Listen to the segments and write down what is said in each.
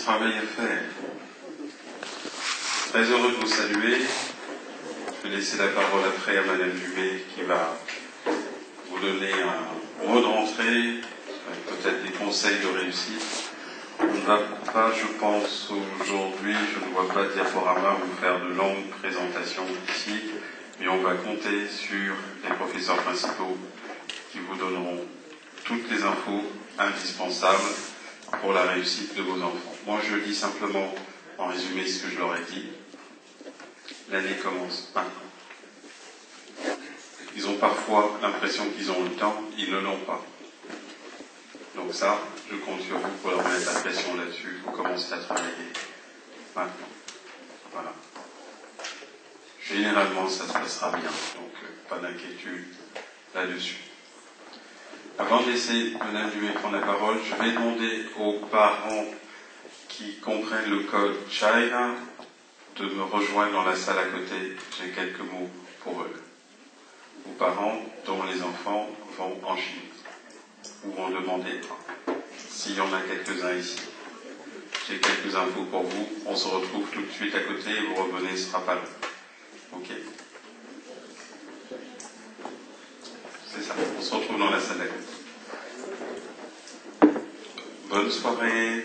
travail à faire. Très heureux de vous saluer. Je vais laisser la parole après à Madame Jumet qui va vous donner un mot de rentrée, peut-être des conseils de réussite. On ne va pas, je pense, aujourd'hui, je ne vois pas de diaporama vous faire de longues présentations ici, mais on va compter sur les professeurs principaux qui vous donneront toutes les infos indispensables pour la réussite de vos enfants. Moi, je dis simplement, en résumé, ce que je leur ai dit. L'année commence maintenant. Ils ont parfois l'impression qu'ils ont le temps, ils ne l'ont pas. Donc ça, je compte sur vous pour leur mettre la pression là-dessus. Il faut commencer à travailler maintenant. Voilà. Généralement, ça se passera bien, donc pas d'inquiétude là-dessus. Avant de laisser Mme Dumais prendre la parole, je vais demander aux parents qui comprennent le code China de me rejoindre dans la salle à côté. J'ai quelques mots pour eux. Aux parents dont les enfants vont en Chine ou vont demander s'il y en a quelques-uns ici. J'ai quelques infos pour vous. On se retrouve tout de suite à côté et vous revenez, ce ne sera pas long. Ok? C'est ça. On se retrouve dans la salle à côté. Bonne soirée.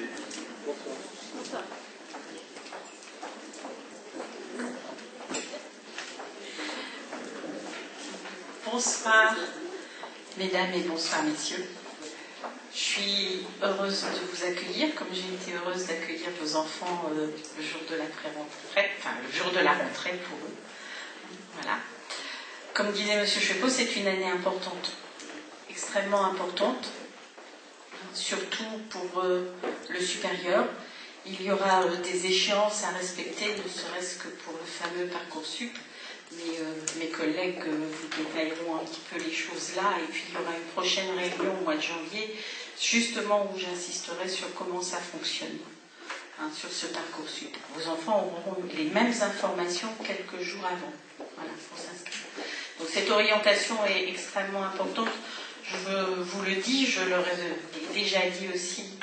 Bonsoir, mesdames et bonsoir, messieurs. Je suis heureuse de vous accueillir, comme j'ai été heureuse d'accueillir vos enfants le jour de la pré-rentrée, enfin le jour de la rentrée pour eux. Voilà. Comme disait M. Chepot, c'est une année importante, extrêmement importante, surtout pour le supérieur. Il y aura des échéances à respecter, ne serait-ce que pour le fameux Parcoursup. Mais mes collègues vous détailleront un petit peu les choses là, et puis il y aura une prochaine réunion au mois de janvier, justement où j'insisterai sur comment ça fonctionne, sur ce Parcoursup. Vos enfants auront les mêmes informations quelques jours avant, voilà, pour s'inscrire. Donc cette orientation est extrêmement importante, je vous le dis, je leur ai déjà dit aussi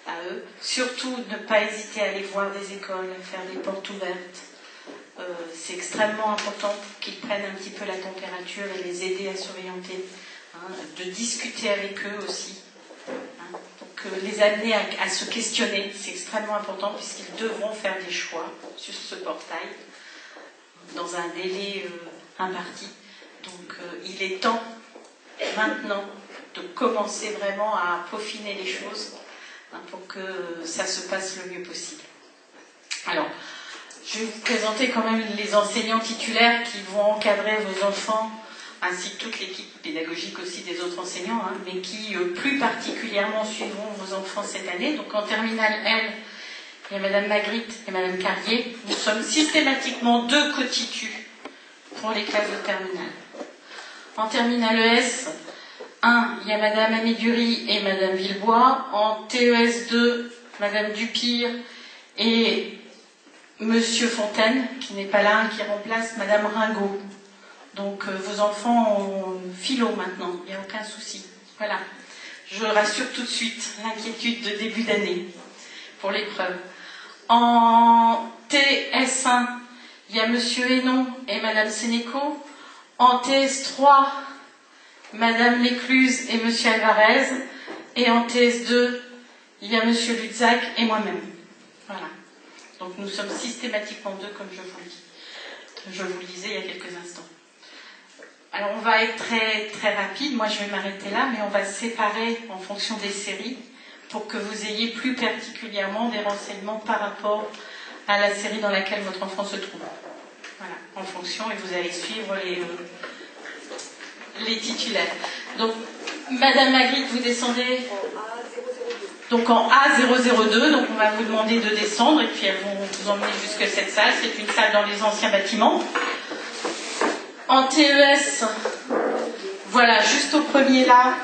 à eux, surtout ne pas hésiter à aller voir des écoles, à faire des portes ouvertes. C'est extrêmement important pour qu'ils prennent un petit peu la température et les aider à s'orienter, de discuter avec eux aussi, donc les amener à se questionner, c'est extrêmement important puisqu'ils devront faire des choix sur ce portail dans un délai imparti. Donc il est temps maintenant de commencer vraiment à peaufiner les choses pour que ça se passe le mieux possible. Alors, je vais vous présenter quand même les enseignants titulaires qui vont encadrer vos enfants, ainsi que toute l'équipe pédagogique aussi des autres enseignants, mais qui plus particulièrement suivront vos enfants cette année. Donc en terminale L, il y a Madame Magritte et Madame Carrier. Nous sommes systématiquement 2 co-titus pour les classes de terminale. En terminale ES 1, il y a Madame Amédurie et Madame Villebois. En TES 2, Madame Dupire et Monsieur Fontaine, qui n'est pas là, qui remplace Madame Ringot. Donc vos enfants ont philo maintenant, il n'y a aucun souci. Voilà. Je rassure tout de suite l'inquiétude de début d'année pour l'épreuve. En TS1, il y a Monsieur Hénon et Madame Sénéco. En TS3, Madame Lécluse et Monsieur Alvarez. Et en TS2, il y a Monsieur Lutzac et moi-même. Voilà. Donc nous sommes systématiquement 2, comme je vous le dis. Je vous le disais il y a quelques instants. Alors on va être très, très rapide, moi je vais m'arrêter là, mais on va se séparer en fonction des séries pour que vous ayez plus particulièrement des renseignements par rapport à la série dans laquelle votre enfant se trouve. Voilà, en fonction, et vous allez suivre les titulaires. Donc, Madame Magritte, vous descendez donc en A002, donc on va vous demander de descendre et puis elles vont vous emmener jusque cette salle. C'est une salle dans les anciens bâtiments. En TES, voilà, juste au premier là,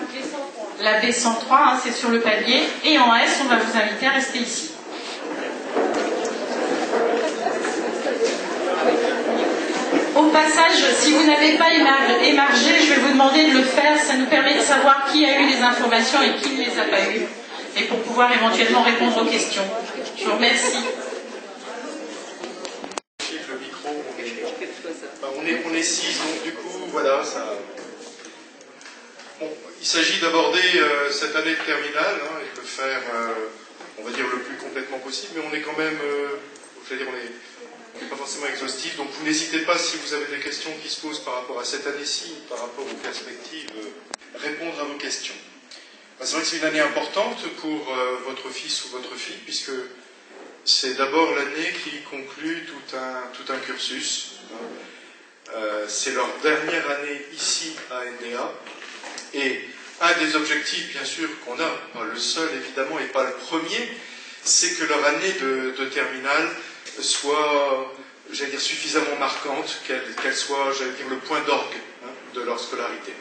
la B103, c'est sur le palier. Et en S, on va vous inviter à rester ici. Au passage, si vous n'avez pas émargé, je vais vous demander de le faire. Ça nous permet de savoir qui a eu les informations et qui ne les a pas eues. et pour pouvoir éventuellement répondre aux questions. Je vous remercie. Le micro, on est 6, donc du coup, voilà, ça... Bon, il s'agit d'aborder cette année de terminale, hein, et de le faire, on va dire, le plus complètement possible, mais on est quand même, je veux dire, on n'est pas forcément exhaustif, donc vous n'hésitez pas, si vous avez des questions qui se posent par rapport à cette année-ci, par rapport aux perspectives, répondre à vos questions. C'est vrai que c'est une année importante pour votre fils ou votre fille, puisque c'est d'abord l'année qui conclut tout un cursus. C'est leur dernière année ici à NDA. Et un des objectifs, bien sûr, qu'on a, pas le seul évidemment et pas le premier, c'est que leur année de terminale soit, j'allais dire, suffisamment marquante, qu'elle soit, j'allais dire, le point d'orgue, hein, de leur scolarité.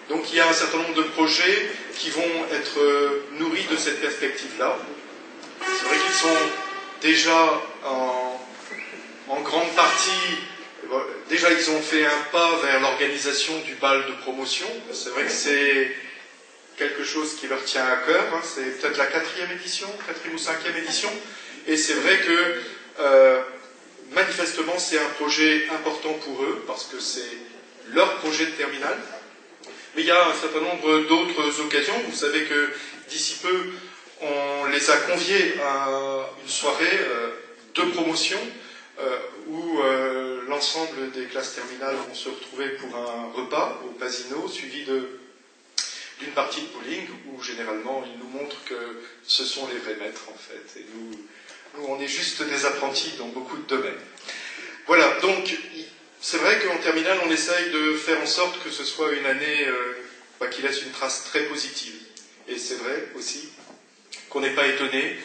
Donc il y a un certain nombre de projets qui vont être nourris de cette perspective-là. C'est vrai qu'ils sont déjà en grande partie, déjà ils ont fait un pas vers l'organisation du bal de promotion. C'est vrai que c'est quelque chose qui leur tient à cœur, hein. C'est peut-être la 4e édition, 4e ou 5e édition, et c'est vrai que manifestement c'est un projet important pour eux, parce que c'est leur projet de terminale. Mais il y a un certain nombre d'autres occasions. Vous savez que d'ici peu, on les a conviés à une soirée de promotion où l'ensemble des classes terminales vont se retrouver pour un repas au Pasino, suivi d'une partie de bowling où généralement ils nous montrent que ce sont les vrais maîtres en fait. Et nous on est juste des apprentis dans beaucoup de domaines. Voilà, donc c'est vrai qu'en terminale, on essaye de faire en sorte que ce soit une année qui laisse une trace très positive. Et c'est vrai aussi qu'on n'est pas étonné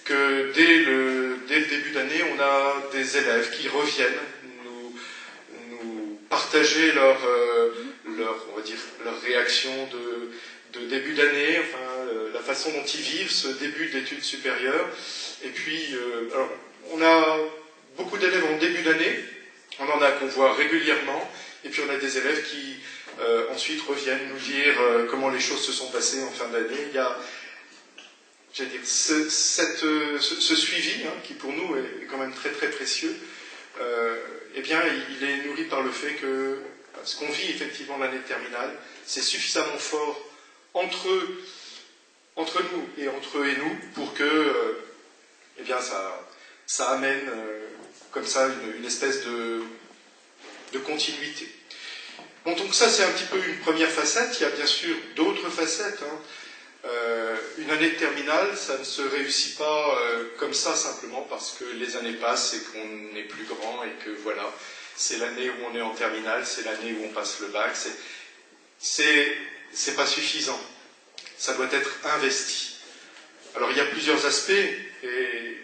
que dès le début d'année, on a des élèves qui reviennent nous partager leur réaction de début d'année, enfin, la façon dont ils vivent ce début d'études supérieures. Et puis, alors, on a beaucoup d'élèves en début d'année. On en a qu'on voit régulièrement, et puis on a des élèves qui ensuite reviennent nous dire comment les choses se sont passées en fin d'année. Il y a, j'allais dire, ce suivi, hein, qui pour nous est quand même très très précieux, eh bien il est nourri par le fait que ce qu'on vit effectivement l'année terminale, c'est suffisamment fort entre nous et entre eux et nous pour que eh bien ça amène comme ça une espèce de continuité. Bon, donc ça c'est un petit peu une première facette. Il y a bien sûr d'autres facettes, hein. Une année de terminale, ça ne se réussit pas comme ça simplement parce que les années passent et qu'on est plus grand et que voilà, c'est l'année où on est en terminale, c'est l'année où on passe le bac. C'est pas suffisant. Ça doit être investi. Alors il y a plusieurs aspects et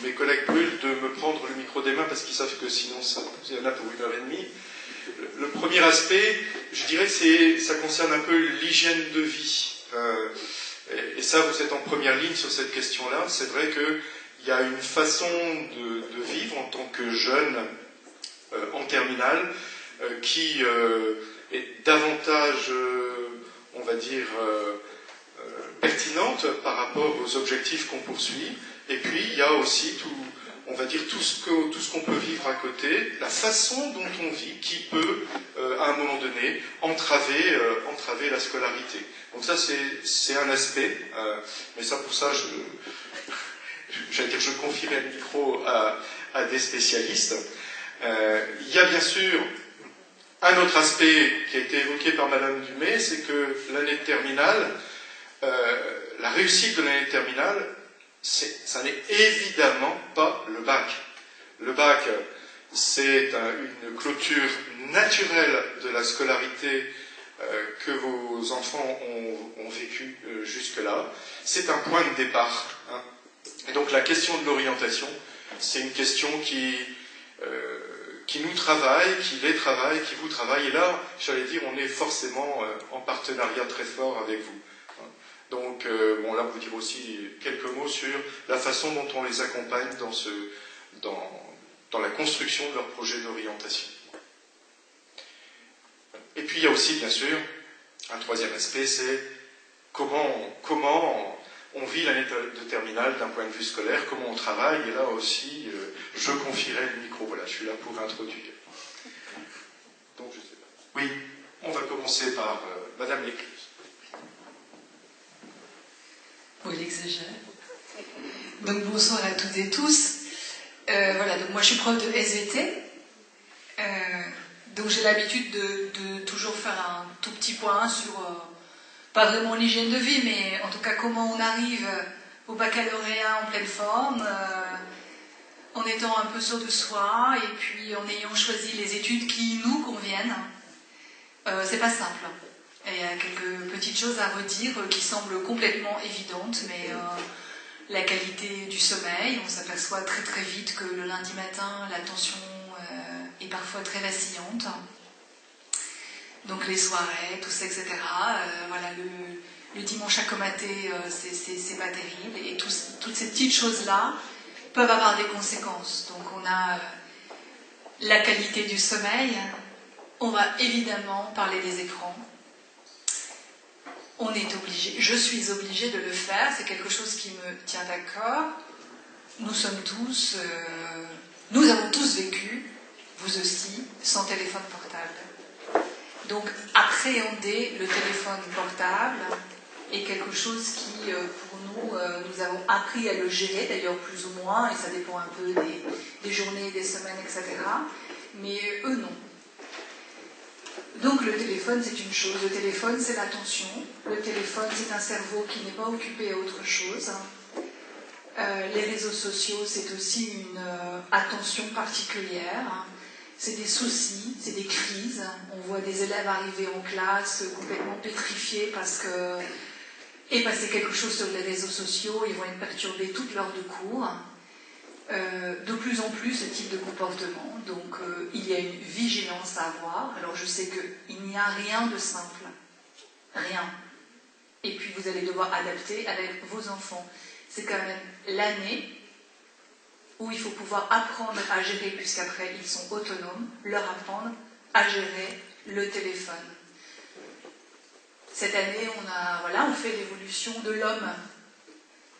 mes collègues brûlent de me prendre le micro des mains parce qu'ils savent que sinon il y en a pour 1h30. Le premier aspect, je dirais que ça concerne un peu l'hygiène de vie. Et ça, vous êtes en première ligne sur cette question-là. C'est vrai qu'il y a une façon de vivre en tant que jeune en terminale qui est davantage, on va dire, pertinente par rapport aux objectifs qu'on poursuit. Et puis, il y a aussi on va dire tout ce qu'on peut vivre à côté, la façon dont on vit qui peut, à un moment donné, entraver la scolarité. Donc ça, c'est un aspect, mais ça, pour ça, je confierai le micro à des spécialistes. Il y a bien sûr un autre aspect qui a été évoqué par Madame Dumay, c'est que l'année de terminale, la réussite de l'année de terminale, ça n'est évidemment pas le bac. Le bac, c'est une clôture naturelle de la scolarité que vos enfants ont vécu jusque-là. C'est un point de départ, hein. Et donc la question de l'orientation, c'est une question qui nous travaille, qui les travaille, qui vous travaille. Et là, j'allais dire, on est forcément en partenariat très fort avec vous. Donc, bon, là, on peut dire aussi quelques mots sur la façon dont on les accompagne dans la construction de leur projet d'orientation. Et puis, il y a aussi, bien sûr, un troisième aspect, c'est comment on vit l'année de terminale d'un point de vue scolaire, comment on travaille, et là aussi, je confierai le micro. Voilà, je suis là pour introduire. Donc, je sais pas. Oui, on va commencer par Madame Lécluse. Oui, il exagère. Donc, bonsoir à toutes et tous. Voilà, donc moi je suis prof de SVT. Donc j'ai l'habitude de toujours faire un tout petit point sur, pas vraiment l'hygiène de vie, mais en tout cas comment on arrive au baccalauréat en pleine forme, en étant un peu sûr de soi, et puis en ayant choisi les études qui nous conviennent. C'est pas simple. Et il y a quelques petites choses à redire qui semblent complètement évidentes, mais la qualité du sommeil, on s'aperçoit très très vite que le lundi matin, la tension est parfois très vacillante. Donc les soirées, tout ça, etc. Voilà, le dimanche à comater, c'est pas terrible. Et toutes ces petites choses-là peuvent avoir des conséquences. Donc on a la qualité du sommeil. On va évidemment parler des écrans. On est obligé, je suis obligée de le faire, c'est quelque chose qui me tient à cœur. Nous sommes tous, nous avons tous vécu, vous aussi, sans téléphone portable. Donc appréhender le téléphone portable est quelque chose qui, pour nous, nous avons appris à le gérer, d'ailleurs plus ou moins, et ça dépend un peu des journées, des semaines, etc. Mais eux, non. Donc le téléphone, c'est une chose. Le téléphone, c'est l'attention. Le téléphone, c'est un cerveau qui n'est pas occupé à autre chose. Les réseaux sociaux, c'est aussi une attention particulière. C'est des soucis, c'est des crises. On voit des élèves arriver en classe complètement pétrifiés parce qu'il est passé quelque chose sur les réseaux sociaux. Ils vont être perturbés toute l'heure de cours. De plus en plus ce type de comportement, donc il y a une vigilance à avoir. Alors je sais qu'il n'y a rien de simple, rien, et puis vous allez devoir adapter avec vos enfants. C'est quand même l'année où il faut pouvoir apprendre à gérer, puisqu'après ils sont autonomes, leur apprendre à gérer le téléphone. Cette année on fait l'évolution de l'homme.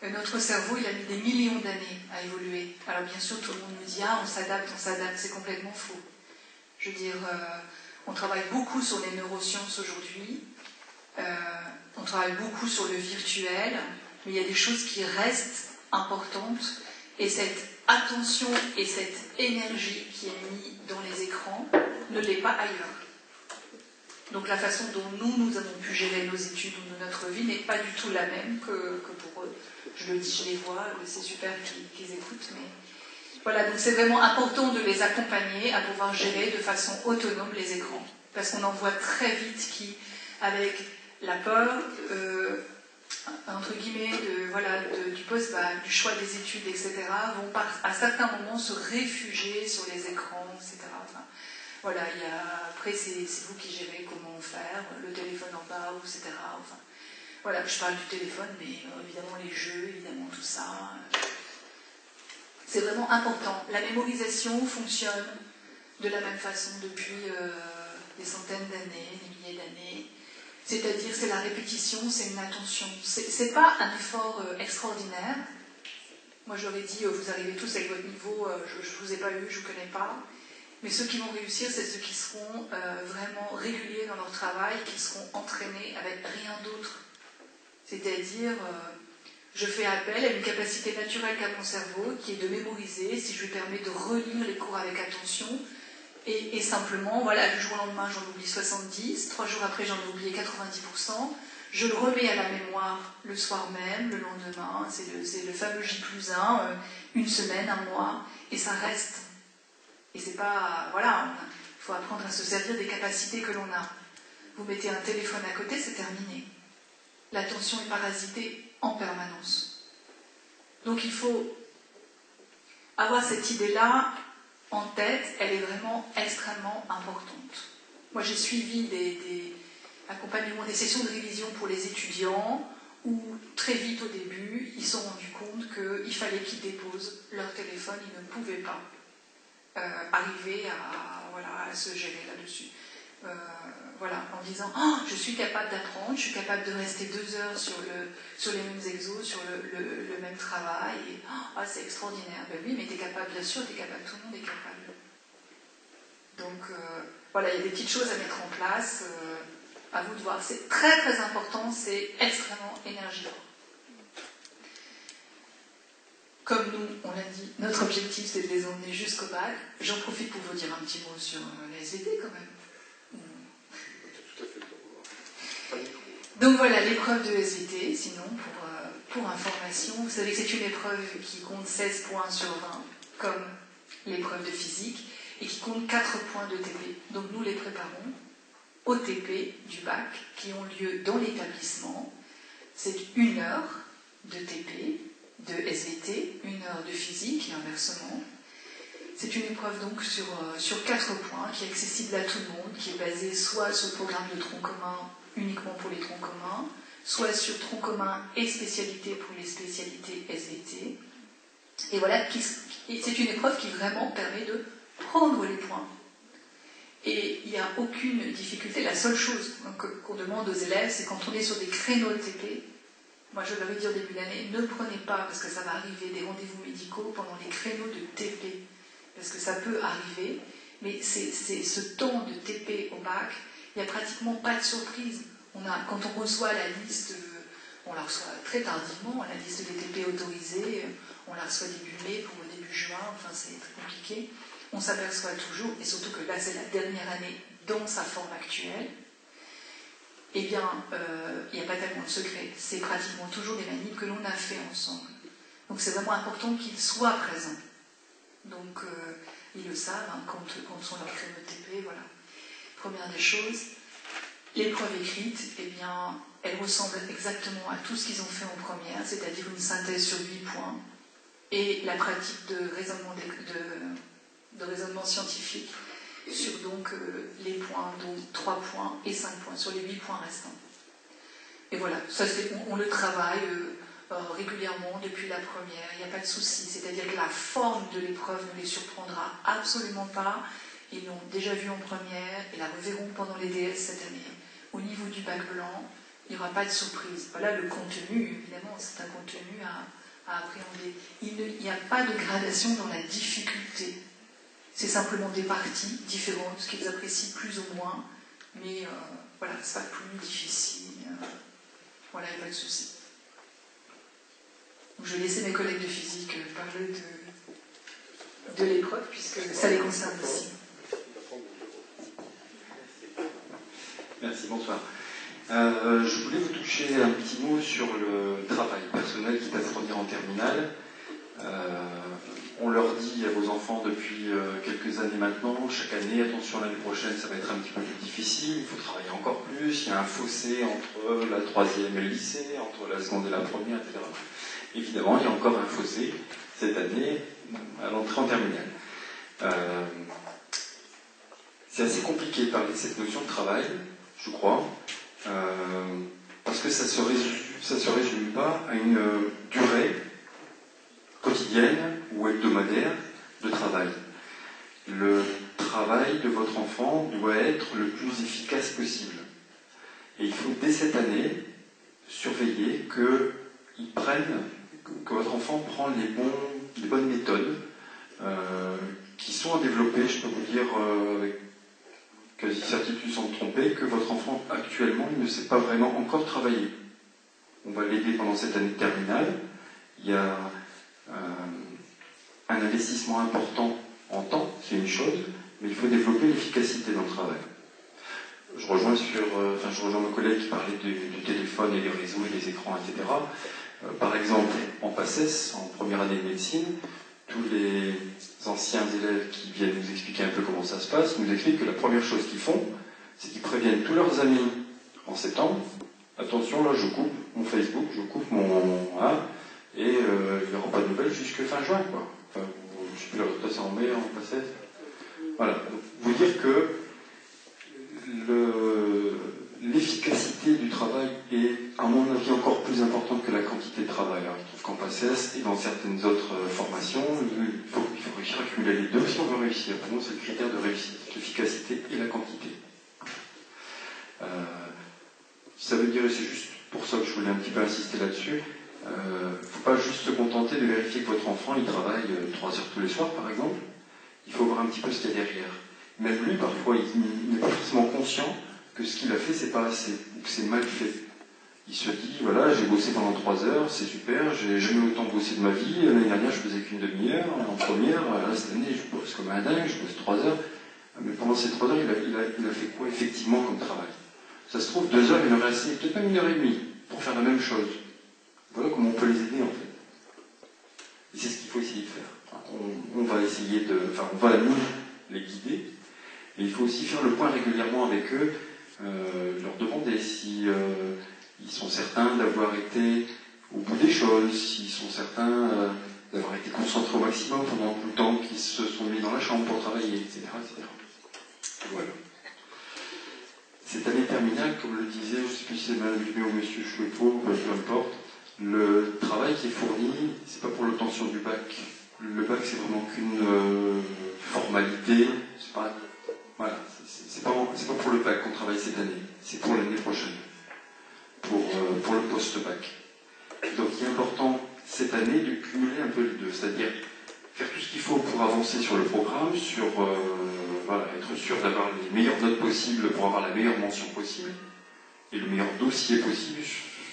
Notre cerveau, il a mis des millions d'années à évoluer. Alors bien sûr, tout le monde nous dit « Ah, on s'adapte », c'est complètement faux. Je veux dire, on travaille beaucoup sur les neurosciences aujourd'hui, on travaille beaucoup sur le virtuel, mais il y a des choses qui restent importantes, et cette attention et cette énergie qui est mise dans les écrans ne l'est pas ailleurs. Donc la façon dont nous avons pu gérer nos études ou notre vie n'est pas du tout la même que pour eux. Je le dis, je les vois, c'est super qu'ils écoutent, mais voilà, donc c'est vraiment important de les accompagner à pouvoir gérer de façon autonome les écrans. Parce qu'on en voit très vite qui, avec la peur, entre guillemets, du post-bac, du choix des études, etc., vont à certains moments se réfugier sur les écrans, etc. Enfin, voilà, après c'est vous qui gérez comment faire, le téléphone en bas, etc. Enfin, voilà, je parle du téléphone, mais évidemment les jeux, évidemment tout ça. C'est vraiment important. La mémorisation fonctionne de la même façon depuis des centaines d'années, des milliers d'années. C'est-à-dire, c'est la répétition, c'est une attention. C'est pas un effort extraordinaire. Moi, j'aurais dit, vous arrivez tous avec votre niveau, je ne vous ai pas eu, je ne vous connais pas. Mais ceux qui vont réussir, c'est ceux qui seront vraiment réguliers dans leur travail, qui seront entraînés avec rien d'autre. C'est-à-dire, je fais appel à une capacité naturelle qu'a mon cerveau, qui est de mémoriser, si je lui permets de relire les cours avec attention, et simplement, voilà, du jour au lendemain, j'en oublie 70, 3 jours après, j'en ai oublié 90%, je le remets à la mémoire le soir même, le lendemain, c'est le fameux J+1, une semaine, un mois, et ça reste. Et c'est pas, voilà, il faut apprendre à se servir des capacités que l'on a. Vous mettez un téléphone à côté, c'est terminé. L'attention est parasitée en permanence. Donc il faut avoir cette idée-là en tête, elle est vraiment extrêmement importante. Moi j'ai suivi des accompagnements, des sessions de révision pour les étudiants, où très vite au début, ils se sont rendus compte qu'il fallait qu'ils déposent leur téléphone, ils ne pouvaient pas arriver à se gérer là-dessus. voilà, en disant oh, je suis capable d'apprendre, je suis capable de rester 2 heures sur les mêmes exos, sur le même travail, et oh, c'est extraordinaire. Ben oui, mais tu es capable, bien sûr, tu es capable, tout le monde est capable. Donc voilà, il y a des petites choses à mettre en place, à vous de voir. C'est très très important, c'est extrêmement énergivore. Comme nous, on l'a dit, notre objectif c'est de les emmener jusqu'au bac. J'en profite pour vous dire un petit mot sur la SVT quand même. Donc voilà, l'épreuve de SVT, sinon pour information, vous savez que c'est une épreuve qui compte 16 points sur 20, comme l'épreuve de physique, et qui compte 4 points de TP. Donc nous les préparons au TP du bac, qui ont lieu dans l'établissement. C'est 1 heure de TP, de SVT, 1 heure de physique et inversement. C'est une épreuve donc sur 4 points, qui est accessible à tout le monde, qui est basée soit sur le programme de tronc commun uniquement pour les troncs communs, soit sur tronc commun et spécialité pour les spécialités SVT. Et voilà, c'est une épreuve qui vraiment permet de prendre les points. Et il n'y a aucune difficulté. La seule chose qu'on demande aux élèves, c'est quand on est sur des créneaux de TP, moi je l'avais dit au début de l'année, ne prenez pas, parce que ça va arriver, des rendez-vous médicaux pendant les créneaux de TP, parce que ça peut arriver, mais c'est ce temps de TP au bac, il n'y a pratiquement pas de surprise. Quand on reçoit la liste, on la reçoit très tardivement, la liste des TP autorisés, on la reçoit début mai pour début juin, enfin c'est très compliqué. On s'aperçoit toujours, et surtout que là c'est la dernière année dans sa forme actuelle, eh bien, il n'y a pas tellement de secret. C'est pratiquement toujours des manips que l'on a fait ensemble. Donc c'est vraiment important qu'ils soient présents. Donc ils le savent, hein, quand sont leurs créneaux de TP, voilà. Première des choses, l'épreuve écrite, eh bien, elle ressemble exactement à tout ce qu'ils ont fait en première, c'est-à-dire une synthèse sur 8 points, et la pratique de raisonnement scientifique sur donc les points, donc 3 points et 5 points, sur les 8 points restants. Et voilà, ça on le travaille régulièrement depuis la première, il n'y a pas de souci, c'est-à-dire que la forme de l'épreuve ne les surprendra absolument pas. Ils l'ont déjà vu en première et la reverront pendant les DS cette année. Au niveau du bac blanc, il n'y aura pas de surprise. Voilà le contenu, évidemment, c'est un contenu à appréhender. Il n'y a pas de gradation dans la difficulté. C'est simplement des parties différentes, ce qu'ils apprécient plus ou moins, mais voilà, c'est pas plus difficile. Voilà, il n'y a pas de souci. Donc, je vais laisser mes collègues de physique parler de l'épreuve, puisque ça les concerne aussi. Merci, bonsoir. Je voulais vous toucher un petit mot sur le travail personnel qui va se produire en terminale. On leur dit à vos enfants depuis quelques années maintenant, chaque année, attention l'année prochaine ça va être un petit peu plus difficile, il faut travailler encore plus, il y a un fossé entre la 3e et le lycée, entre la seconde et la première, etc. Évidemment, il y a encore un fossé cette année à l'entrée en terminale. C'est assez compliqué de parler de cette notion de travail, je crois, parce que ça se résume pas à une durée quotidienne ou hebdomadaire de travail. Le travail de votre enfant doit être le plus efficace possible. Et il faut dès cette année surveiller que votre enfant prend les bonnes méthodes qui sont à développer. Je peux vous dire avec quasi-certitude sans me tromper que votre enfant actuellement il ne sait pas vraiment encore travailler. On va l'aider pendant cette année de terminale. Il y a un investissement important en temps, c'est une chose, mais il faut développer l'efficacité dans le travail. Je rejoins mon collègue qui parlait du téléphone et des réseaux et des écrans, etc. Par exemple, en PACES, en première année de médecine, tous les anciens élèves qui viennent nous expliquer un peu comment ça se passe, nous expliquent que la première chose qu'ils font, c'est qu'ils préviennent tous leurs amis en septembre, attention là je coupe mon Facebook, je coupe mon... et il n'y aura pas de nouvelles jusqu'à fin juin, quoi. Enfin, je ne sais plus la rotation en mai, en PACES. Voilà. Donc, vous dire que l'efficacité du travail est, à mon avis, encore plus importante que la quantité de travail. Alors, je trouve qu'en PACES et dans certaines autres formations, il faut réussir à cumuler les deux si on veut réussir. Pour nous, c'est le critère de réussite, l'efficacité et la quantité. Ça veut dire, et c'est juste pour ça que je voulais un petit peu insister là-dessus, il ne faut pas juste se contenter de vérifier que votre enfant il travaille 3 heures tous les soirs, par exemple. Il faut voir un petit peu ce qu'il y a derrière. Même lui, parfois, il n'est pas forcément conscient que ce qu'il a fait, c'est pas assez, ou que c'est mal fait. Il se dit, voilà, j'ai bossé pendant 3 heures, c'est super, j'ai jamais autant bossé de ma vie, l'année dernière, je faisais qu'une demi-heure, en première, là, cette année, je bosse comme un dingue, je bosse 3 heures. Mais pendant ces 3 heures, il a fait quoi, effectivement, comme travail? Ça se trouve, 2 heures, il aurait assez, peut-être même 1h30, pour faire la même chose. Voilà comment on peut les aider, en fait. Et c'est ce qu'il faut essayer de faire. On va essayer de... Enfin, on va, nous, les guider. Et il faut aussi faire le point régulièrement avec eux, leur demander si ils sont certains d'avoir été au bout des choses, s'ils sont certains d'avoir été concentrés au maximum pendant tout le temps qu'ils se sont mis dans la chambre pour travailler, etc. etc. Voilà. Cette année terminale, comme le disait, je ne sais plus si c'est Mme Dubé ou M. Chouepo, peu importe, le travail qui est fourni, c'est pas pour l'obtention du bac. Le bac, c'est vraiment qu'une formalité. C'est pas, voilà, c'est pas pour le bac qu'on travaille cette année. C'est pour l'année prochaine, pour le post-bac. Donc, il est important cette année de cumuler un peu les deux, c'est-à-dire faire tout ce qu'il faut pour avancer sur le programme, sur voilà, être sûr d'avoir les meilleures notes possibles pour avoir la meilleure mention possible et le meilleur dossier possible.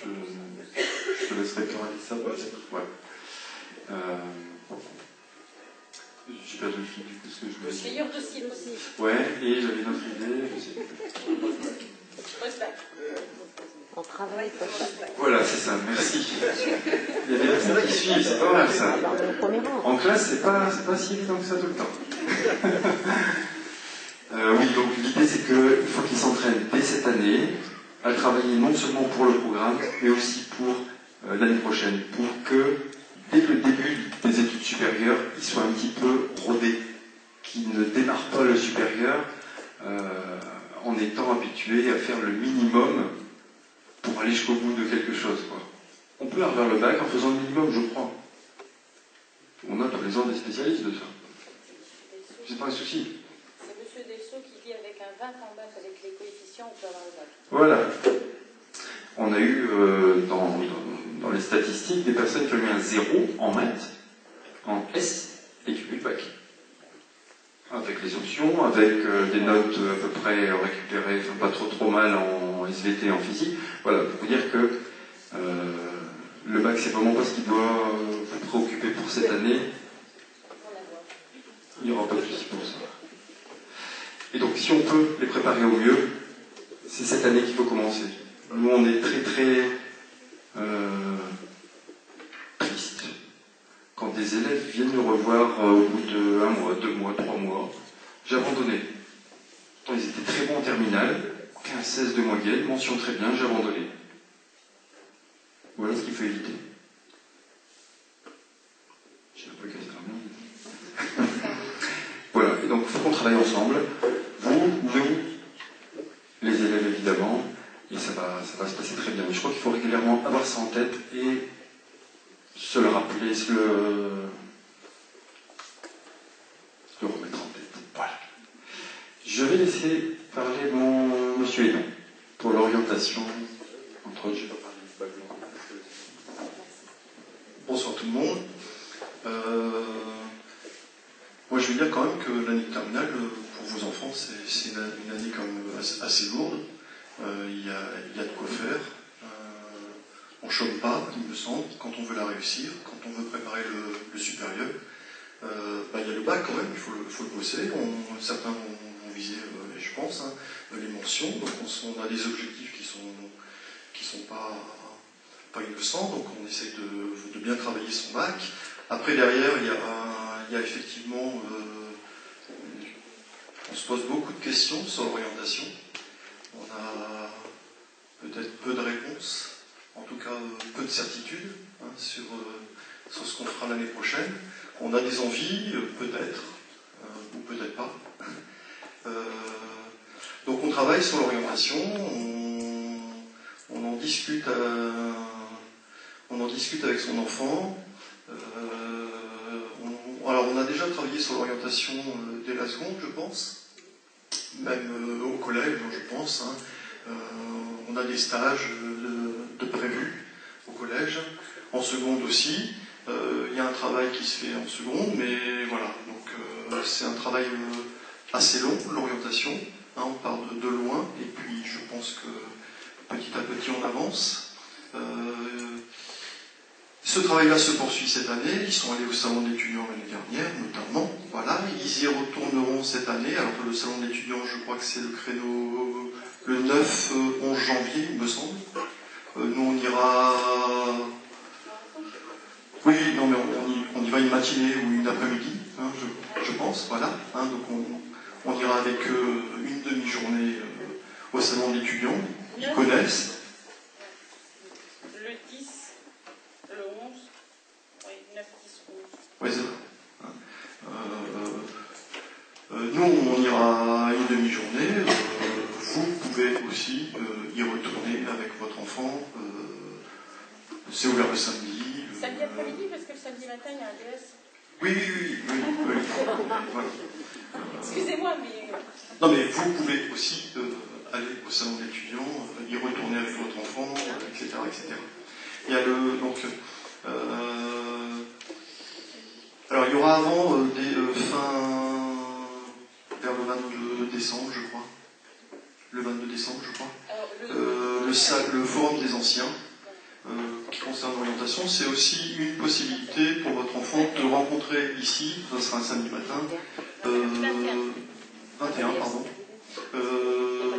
Je te laisserai clarifier ça peut-être. Voilà. J'ai perdu le fil du coup ce que je voulais dire. Le meilleur dossier possible. Ouais, et j'avais une autre idée, je sais plus. Post-bac. On travaille post-bac. Voilà, c'est ça, merci. Il y a des personnes qui suivent, c'est pas mal ça. En classe, c'est pas si évident que ça tout le temps. Oui, donc l'idée c'est qu'il faut qu'ils s'entraînent dès cette année à travailler non seulement pour le programme, mais aussi pour l'année prochaine, pour que dès le début des études supérieures, ils soient un petit peu rodés, qu'ils ne démarrent pas le supérieur en étant habitués à faire le minimum pour aller jusqu'au bout de quelque chose, quoi. On peut avoir le bac en faisant le minimum, je crois. On a par exemple des spécialistes de ça. C'est pas un souci. C'est M. Delceau qui dit avec un 20 en maths, avec les coefficients, on peut avoir le bac. Voilà. On a eu dans les statistiques des personnes qui ont eu un 0 en maths, en S, et qui ont eu le bac. Avec les options, avec des notes à peu près récupérées, enfin, pas trop mal en SVT, en physique. Voilà, pour vous dire que le bac, c'est vraiment pas ce qui doit vous préoccuper pour cette année. Il n'y aura pas de souci pour ça. Et donc, si on peut les préparer au mieux, c'est cette année qu'il faut commencer. Nous, on est très triste quand des élèves viennent nous revoir au bout de 1 mois, 2 mois, 3 mois. J'ai abandonné. Pourtant, ils étaient très bons en terminale, 15-16 de moyenne, mention très bien, j'ai abandonné. Voilà ce qu'il faut éviter. J'ai un peu cassé la main. Voilà, et donc il faut qu'on travaille ensemble. Vous, nous, les élèves évidemment, et ça va se passer très bien. Mais je crois qu'il faut régulièrement avoir ça en tête et se le rappeler, se le remettre en tête. Voilà. Je vais laisser parler mon monsieur Hénon pour l'orientation. Entre autres, je vais parler du bac blanc. Bonsoir tout le monde. Moi je veux dire quand même que l'année terminale, pour vos enfants, c'est une année quand même assez lourde. Il y a de quoi faire. On ne chôme pas, il me semble, quand on veut la réussir, quand on veut préparer le supérieur. Il y a le bac quand même, il faut le bosser. Certains vont viser, je pense, les mentions. Donc on a des objectifs qui sont pas innocents, donc on essaie de bien travailler son bac. Après derrière, il y a effectivement, on se pose beaucoup de questions sur l'orientation. On a peut-être peu de réponses, en tout cas peu de certitudes sur ce qu'on fera l'année prochaine. On a des envies, peut-être, ou peut-être pas. Donc on travaille sur l'orientation, on en discute avec son enfant. Alors on a déjà travaillé sur l'orientation dès la seconde, je pense, même au collège, je pense. On a des stages de prévus au collège, en seconde aussi. Il y a un travail qui se fait en seconde, mais voilà. Donc c'est un travail assez long, l'orientation. Hein, on part de loin, et puis je pense que petit à petit on avance. Ce travail-là se poursuit cette année. Ils sont allés au salon d'étudiants l'année dernière, notamment. Voilà, ils y retourneront cette année. Alors le salon d'étudiants, je crois que c'est le créneau le 9-11 janvier, il me semble. Nous, on ira... Oui, non, mais on y va une matinée ou une après-midi, hein, je pense, voilà. Hein, donc on ira avec une demi-journée au salon d'étudiants. Ils connaissent. Le 10, le 11, oui, 9, 10, 11. Oui, c'est ça. Nous, on ira une demi-journée. Vous pouvez aussi y retourner avec votre enfant. C'est ouvert le samedi. Samedi après-midi, parce que le samedi matin, il y a un DS. Oui. Voilà. Excusez-moi, mais... Non, mais vous pouvez aussi aller au salon d'étudiants, y retourner avec votre enfant, etc., etc. Il y a donc... alors, il y aura avant des vers le 22 décembre, je crois. Le 22 décembre, je crois. Alors, le forum des anciens, qui concerne l'orientation, c'est aussi une possibilité pour votre enfant de rencontrer ici, ça sera un samedi matin, 21, pardon.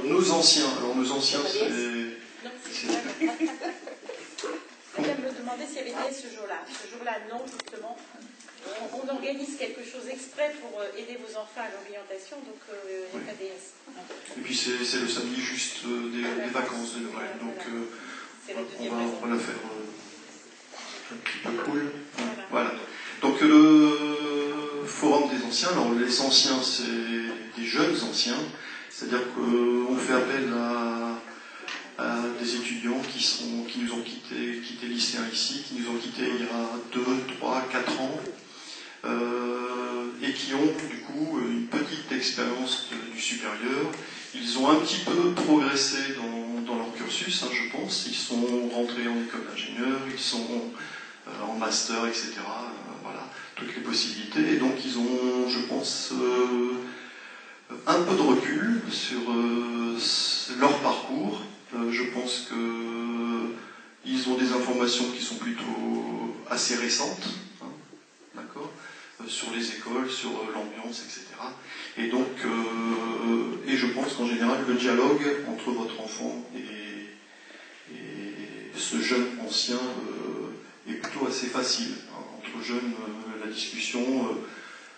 Nos anciens, alors nos anciens, c'est... Madame me demandait s'il y avait DS ce jour-là. Ce jour-là, non, justement. On organise quelque chose exprès pour aider vos enfants à l'orientation, donc il n'y a pas DS. Et puis c'est le samedi juste des vacances de Noël, donc on va la faire un petit peu cool. Voilà. Donc le forum des anciens, alors les anciens c'est des jeunes anciens, c'est-à-dire qu'on fait appel à des étudiants qui nous ont quittés lycéens ici, qui nous ont quittés il y a 2, 3, 4 ans, et qui ont du coup une petite expérience du supérieur. Ils ont un petit peu progressé dans leur cursus, hein, je pense. Ils sont rentrés en école d'ingénieur, ils sont en master, etc. Voilà, toutes les possibilités. Et donc ils ont, je pense, un peu de recul sur leur parcours. Je pense qu'ils ont des informations qui sont plutôt assez récentes, hein, d'accord, sur les écoles, sur l'ambiance, etc. Et donc, et je pense qu'en général, le dialogue entre votre enfant et ce jeune ancien est plutôt assez facile. Hein. Entre jeunes, la discussion,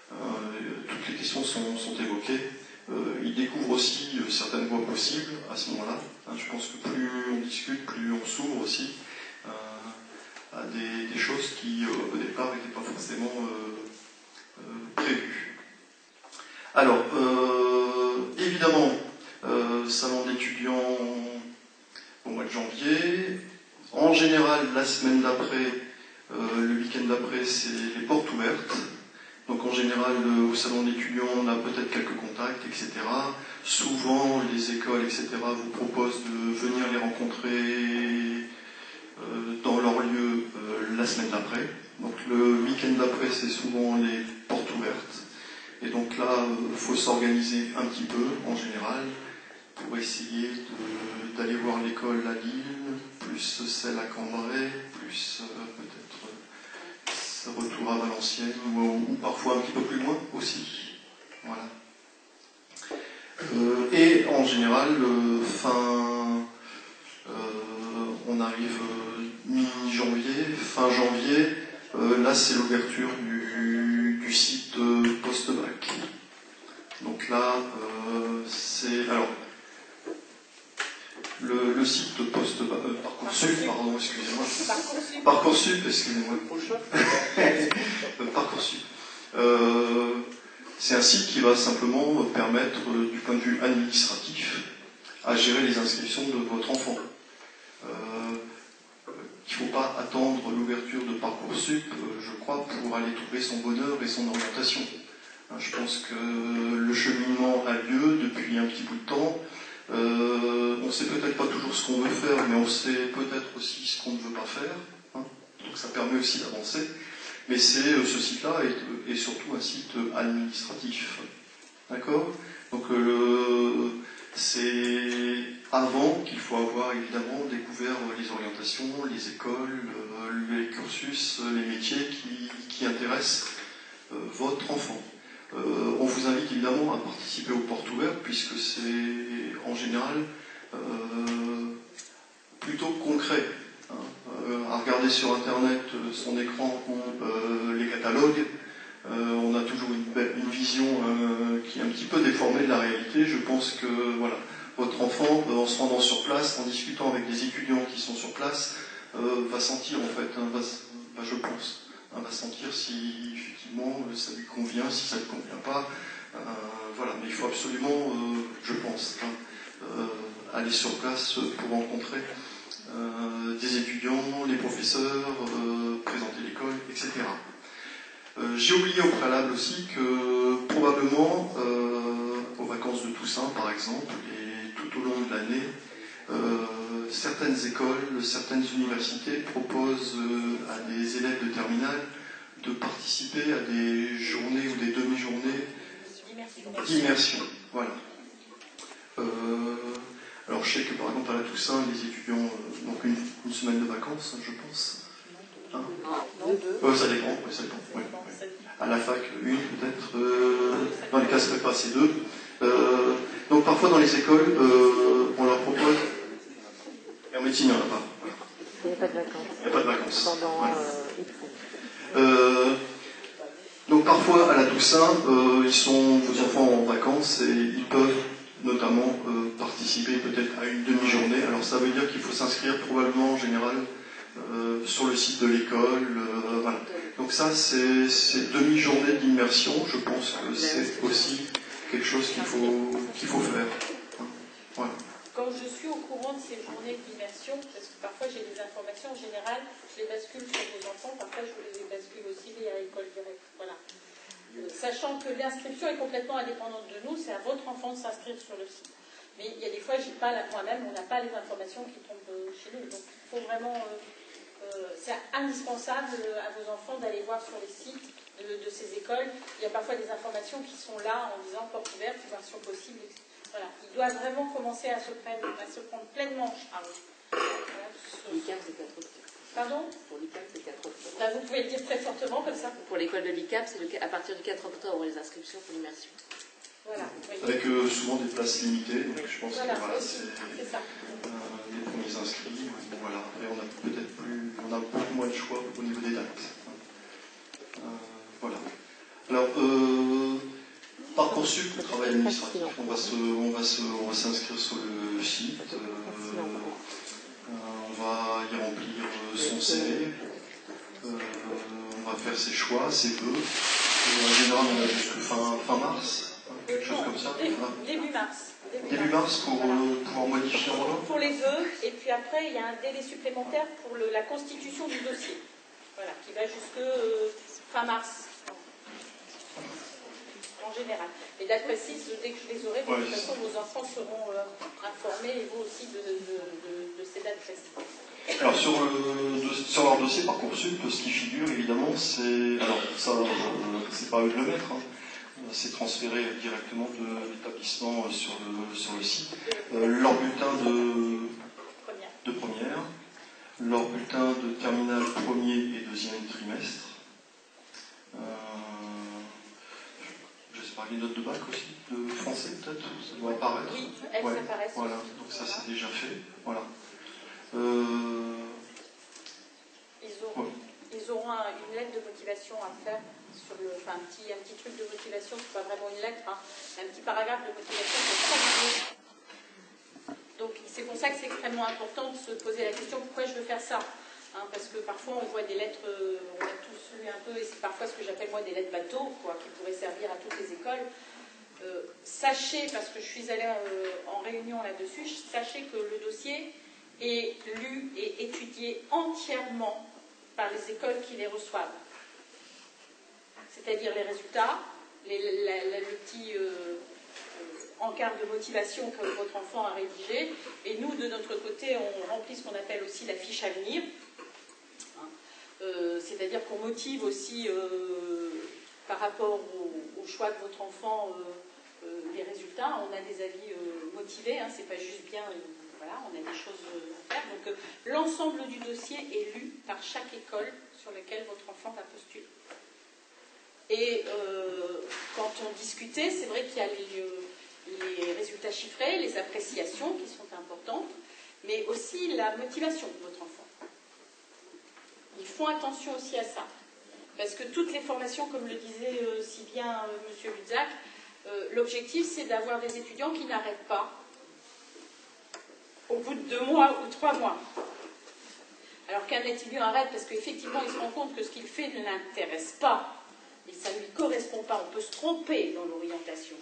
toutes les questions sont évoquées. Il découvre aussi certaines voies possibles à ce moment-là. Hein, je pense que plus on discute, plus on s'ouvre aussi à des choses qui, au départ, n'étaient pas forcément prévues. Alors, évidemment, salon d'étudiants au mois de janvier. En général, la semaine d'après, le week-end d'après, c'est les portes ouvertes. Donc en général, au salon d'étudiants, on a peut-être quelques contacts, etc. Souvent, les écoles, etc. vous proposent de venir les rencontrer dans leur lieu la semaine d'après. Donc le week-end d'après, c'est souvent les portes ouvertes. Et donc là, il faut s'organiser un petit peu, en général, pour essayer d'aller voir l'école à Lille, plus celle à Cambrai, plus peut-être ce retour à Valenciennes, ou parfois un petit peu plus loin aussi. Voilà. Et en général, on arrive mi-janvier, fin janvier, là c'est l'ouverture du site post-bac. Donc là, c'est... Alors, le site Parcoursup, pardon, excusez-moi. Parcoursup, excusez-moi. Parcoursup. C'est un site qui va simplement permettre, du point de vue administratif, à gérer les inscriptions de votre enfant. Il ne faut pas attendre l'ouverture de Parcoursup, je crois, pour aller trouver son bonheur et son orientation. Je pense que le cheminement a lieu depuis un petit bout de temps. On ne sait peut-être pas toujours ce qu'on veut faire, mais on sait peut-être aussi ce qu'on ne veut pas faire. Hein. Donc ça permet aussi d'avancer. Mais ce site-là est surtout un site administratif. D'accord? Donc c'est avant qu'il faut avoir évidemment découvert les orientations, les écoles, les cursus, les métiers qui intéressent votre enfant. On vous invite évidemment à participer aux portes ouvertes puisque c'est en général plutôt concret. À regarder sur internet son écran les catalogues, on a toujours une vision qui est un petit peu déformée de la réalité. Je pense que voilà, votre enfant, en se rendant sur place, en discutant avec des étudiants qui sont sur place, va sentir en fait, je pense, va sentir si effectivement ça lui convient, si ça ne lui convient pas. Voilà, mais il faut absolument, je pense, aller sur place pour rencontrer des étudiants, les professeurs, présenter l'école, etc. J'ai oublié au préalable aussi que probablement aux vacances de Toussaint par exemple et tout au long de l'année, certaines écoles, certaines universités proposent à des élèves de terminale de participer à des journées ou des demi-journées d'immersion. Voilà. Alors je sais que par exemple à la Toussaint, les étudiants n'ont qu'une semaine de vacances, je pense. Hein? Ça dépend, oui, ça dépend. Oui, oui. À la fac, une peut-être. Dans les classes prépa, c'est 2. Donc parfois dans les écoles, on leur propose. Et en médecine, il n'y en a pas. Il n'y a pas de vacances. Il n'y a pas de vacances. Pendant donc parfois à la Toussaint, vos enfants en vacances et ils peuvent notamment participer peut-être à une demi-journée. Alors ça veut dire qu'il faut s'inscrire probablement en général sur le site de l'école. Voilà. Donc ça, c'est demi-journée d'immersion. Je pense que c'est aussi quelque chose qu'il faut faire. Voilà. Quand je suis au courant de ces journées d'immersion, parce que parfois j'ai des informations en général, je les bascule sur vos enfants, parfois je vous les bascule aussi via l'école directe. Voilà. Sachant que l'inscription est complètement indépendante de nous, c'est à votre enfant de s'inscrire sur le site. Mais il y a des fois, moi-même, on n'a pas les informations qui tombent chez nous. Donc il faut vraiment, c'est indispensable à vos enfants d'aller voir sur les sites de ces écoles. Il y a parfois des informations qui sont là en disant porte ouverte, immersion possible, etc. Voilà. Ils doivent vraiment commencer à se prendre pleinement en charge. Pour l'ICAM, c'est 4 octobre. Pardon? Pour l'ICAM, c'est 4 octobre. Là, vous pouvez le dire très fortement comme ça. Pour l'école de l'ICAM, c'est à partir du 4 octobre les inscriptions pour l'immersion. Voilà. Avec souvent des places limitées, donc je pense voilà, que voilà, c'est ça. Les premiers inscrits. Bon, voilà. Et on a peut-être on a beaucoup moins de choix au niveau des dates. Voilà. Alors, Parcoursup, le travail administratif, on va s'inscrire sur le site, on va y remplir son CV, on va faire ses choix, ses vœux. En général, on a jusqu'à fin mars, quelque chose comme ça. Début mars. Début mars pour pouvoir modifier en ordre. Pour les vœux, et puis après, il y a un délai supplémentaire pour la constitution du dossier. Voilà, qui va jusque fin mars. En général. Les dates précises, dès que je les aurai, de toute façon, vos enfants seront informés, et vous aussi, de ces dates précises. Alors, sur leur dossier Parcoursup, ce qui figure, évidemment, c'est... Alors, ça, c'est pas à eux de le mettre, hein. C'est transféré directement de l'établissement sur le site. Leur bulletin de première, leur bulletin de terminale premier et deuxième trimestre. Les notes de bac aussi, de français peut-être, ça doit apparaître. Oui, elles apparaissent. Voilà, donc ça c'est déjà fait. Voilà. Ils auront une lettre de motivation à faire sur un petit truc de motivation, c'est pas vraiment une lettre, hein, un petit paragraphe de motivation pour chaque jour. Donc c'est pour ça que c'est extrêmement important de se poser la question pourquoi je veux faire ça. Hein, parce que parfois on voit des lettres, on a tous lu un peu, et c'est parfois ce que j'appelle moi des lettres bateaux, quoi, qui pourraient servir à toutes les écoles. Sachez, parce que je suis allée en réunion là-dessus, sachez que le dossier est lu et étudié entièrement par les écoles qui les reçoivent. C'est-à-dire les résultats, le petit encart de motivation que votre enfant a rédigé. Et nous, de notre côté, on remplit ce qu'on appelle aussi la fiche à venir. C'est-à-dire qu'on motive aussi, par rapport au choix de votre enfant, les résultats. On a des avis motivés, hein, c'est pas juste bien, voilà, on a des choses à faire. Donc l'ensemble du dossier est lu par chaque école sur laquelle votre enfant va postuler. Et quand on discutait, c'est vrai qu'il y a les résultats chiffrés, les appréciations qui sont importantes, mais aussi la motivation de votre enfant. Ils font attention aussi à ça. Parce que toutes les formations, comme le disait si bien M. Lutzac, l'objectif c'est d'avoir des étudiants qui n'arrêtent pas au bout de 2 mois ou 3 mois. Alors qu'un étudiant arrête parce qu'effectivement il se rend compte que ce qu'il fait ne l'intéresse pas et ça ne lui correspond pas. On peut se tromper dans l'orientation.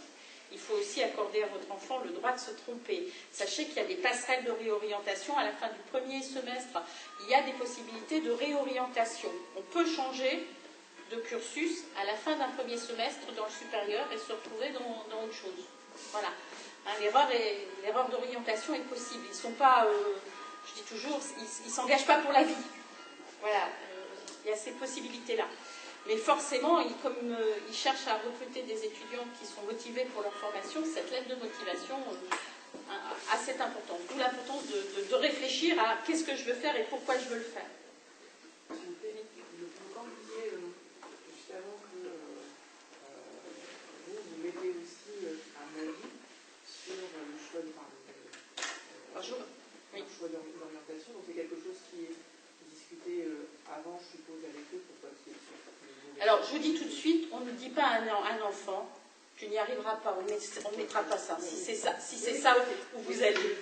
Il faut aussi accorder à votre enfant le droit de se tromper. Sachez qu'il y a des passerelles de réorientation à la fin du premier semestre. Il y a des possibilités de réorientation. On peut changer de cursus à la fin d'un premier semestre dans le supérieur et se retrouver dans autre chose. Voilà. Hein, l'erreur d'orientation est possible. Ils ne sont pas, je dis toujours, ils ne s'engagent pas pour la vie. Voilà. Il y a ces possibilités-là. Mais forcément, comme ils cherchent à recruter des étudiants qui sont motivés pour leur formation, cette lettre de motivation a cette importance. D'où l'importance de réfléchir à qu'est-ce que je veux faire et pourquoi je veux le faire. Le calendrier, juste avant que vous mettez aussi un avis sur le choix d'orientation. Donc c'est quelque chose qui est discuté avant, je suppose, avec eux pour pas que Alors, je vous dis tout de suite, on ne dit pas à un enfant, tu n'y arriveras pas, on ne mettra pas ça. Si c'est ça, où vous allez.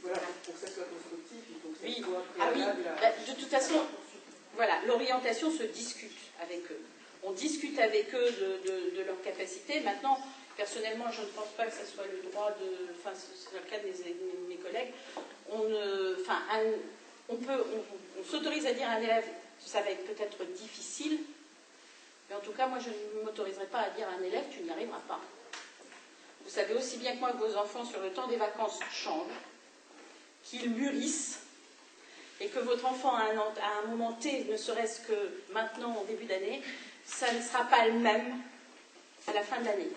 Voilà, pour que ça soit constructif, il faut que ça oui. soit Ah oui, préalable. de toute façon, voilà, l'orientation se discute avec eux. On discute avec eux de leurs capacités. Maintenant, personnellement, je ne pense pas que ce soit le droit de... Enfin, c'est le cas de mes collègues. On s'autorise à dire à un élève, ça va être peut-être difficile, mais en tout cas, moi, je ne m'autoriserai pas à dire à un élève, tu n'y arriveras pas. Vous savez aussi bien que moi que vos enfants, sur le temps des vacances, changent, qu'ils mûrissent, et que votre enfant, à un moment T, ne serait-ce que maintenant, au début d'année, ça ne sera pas le même à la fin de l'année.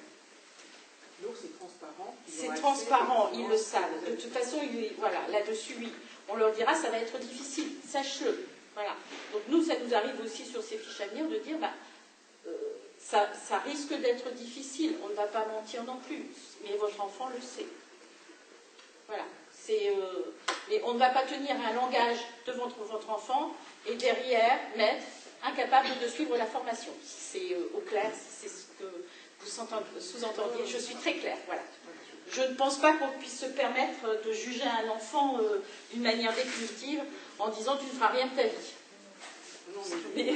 Donc c'est transparent. C'est transparent, ils le savent. De toute façon, voilà, là-dessus, oui. On leur dira, ça va être difficile, sache-le. Voilà. Donc nous, ça nous arrive aussi sur ces fiches à venir de dire, ça risque d'être difficile, on ne va pas mentir non plus, mais votre enfant le sait. Voilà. Mais on ne va pas tenir un langage devant votre enfant et derrière mettre incapable de suivre la formation. Si c'est au clair, si c'est ce que vous sous-entendiez, je suis très claire. Voilà. Je ne pense pas qu'on puisse se permettre de juger un enfant d'une manière définitive en disant tu ne feras rien de ta vie. Mais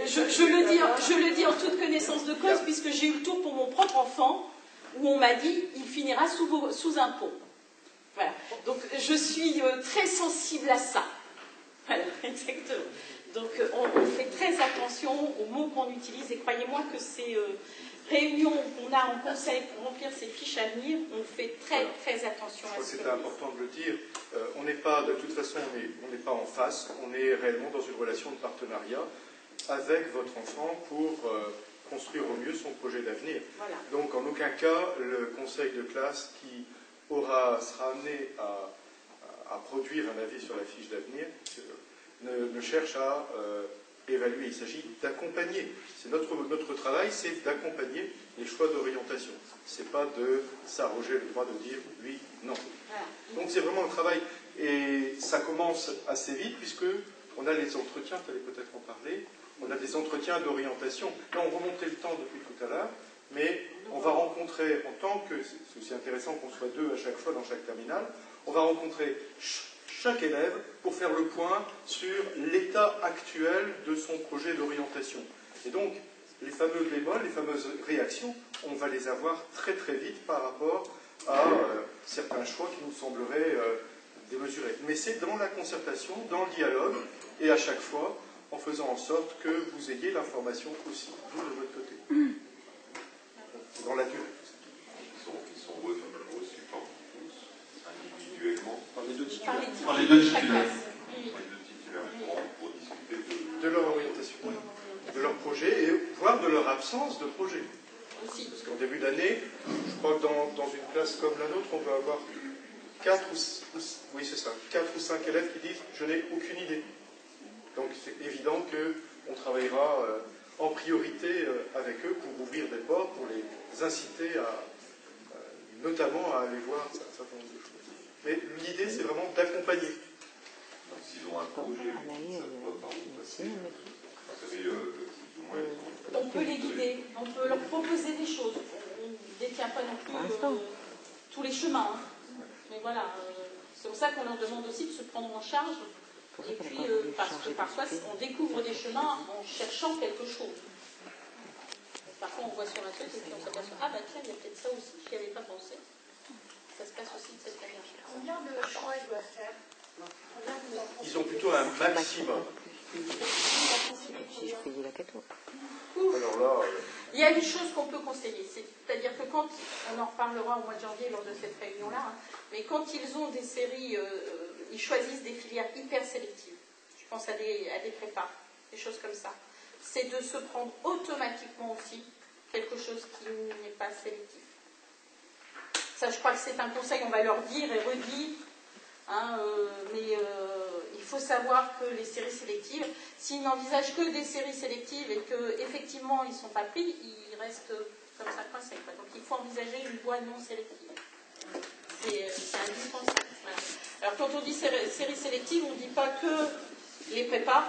je le dis en toute connaissance de cause puisque j'ai eu le tour pour mon propre enfant où on m'a dit il finira sous un pont. Voilà. Donc je suis très sensible à ça. Voilà, exactement. Donc on fait très attention aux mots qu'on utilise et croyez-moi que ces réunions qu'on a en conseil pour remplir ces fiches à venir, on fait très très attention à ça. C'était important de le dire. On n'est pas, de toute façon, on n'est pas en face, on est réellement dans une relation de partenariat avec votre enfant pour construire au mieux son projet d'avenir. Voilà. Donc en aucun cas, le conseil de classe qui sera amené à produire un avis sur la fiche d'avenir ne cherche à évaluer. Il s'agit d'accompagner. C'est notre travail, c'est d'accompagner les choix d'orientation. C'est pas de s'arroger le droit de dire oui, non. Voilà. Donc c'est vraiment un travail. Et ça commence assez vite puisque on a les entretiens, tu allais peut-être en parler, on a des entretiens d'orientation. Là, on remontait le temps depuis tout à l'heure, mais on va rencontrer, en tant que, c'est aussi intéressant qu'on soit 2 à chaque fois dans chaque terminale, on va rencontrer chaque élève pour faire le point sur l'état actuel de son projet d'orientation. Et donc, les fameux bémols, les fameuses réactions, on va les avoir très très vite par rapport à certains choix qui nous sembleraient démesurés. Mais c'est dans la concertation, dans le dialogue, et à chaque fois, en faisant en sorte que vous ayez l'information aussi, vous, de votre côté. Dans la durée. Ils sont Par les deux Par titulaires. les Par les deux de chaque titulaires. classe. Oui. Pour discuter De leur orientation, de leur projet, et voire de leur absence de projet. Aussi. Parce qu'en début d'année, je crois que dans une classe comme la nôtre, on peut avoir 4 ou 5 élèves qui disent « je n'ai aucune idée ». Donc c'est évident qu'on travaillera en priorité avec eux pour ouvrir des portes, pour les inciter notamment à aller voir un certain nombre de choses. Mais l'idée, c'est vraiment d'accompagner. s'ils ont un projet, ça doit pas passer. Vous savez, On peut les guider, on peut leur proposer des choses. On ne détient pas non plus tous les chemins. Hein. Mais voilà, c'est pour ça qu'on leur demande aussi de se prendre en charge. Et puis, parce que parfois, on découvre des chemins en cherchant quelque chose. Et parfois, on voit sur un truc et puis on s'aperçoit, ah bah tiens, il y a peut-être ça aussi, je n'y avais pas pensé. Ça se passe aussi de cette manière. Combien de choix ils doivent faire? Ils ont plutôt un maximum. Alors là, il y a une chose qu'on peut conseiller, c'est-à-dire que quand, on en reparlera au mois de janvier lors de cette réunion-là, hein, mais quand ils ont des séries, ils choisissent des filières hyper sélectives. Je pense à des prépas, des choses comme ça. C'est de se prendre automatiquement aussi quelque chose qui n'est pas sélectif. Ça, je crois que c'est un conseil, on va leur dire et redire. Hein, mais il faut savoir que les séries sélectives, s'ils n'envisagent que des séries sélectives et qu'effectivement ils ne sont pas pris, ils restent comme ça coincés. Donc il faut envisager une voie non sélective. C'est indispensable. Voilà. Alors quand on dit séries sélectives, on ne dit pas que les prépas.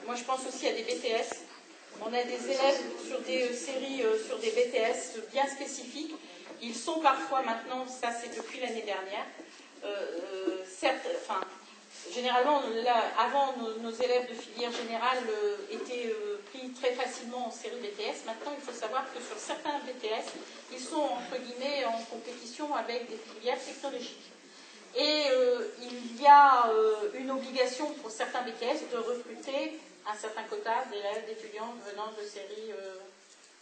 Moi je pense aussi à des BTS. On a des élèves sur des séries, sur des BTS bien spécifiques. Ils sont parfois maintenant, ça c'est depuis l'année dernière, certes, enfin, généralement, là, avant, nos élèves de filière générale étaient pris très facilement en série BTS. Maintenant, il faut savoir que sur certains BTS, ils sont, entre guillemets, en compétition avec des filières technologiques. Et il y a une obligation pour certains BTS de recruter un certain quota d'élèves, d'étudiants venant de séries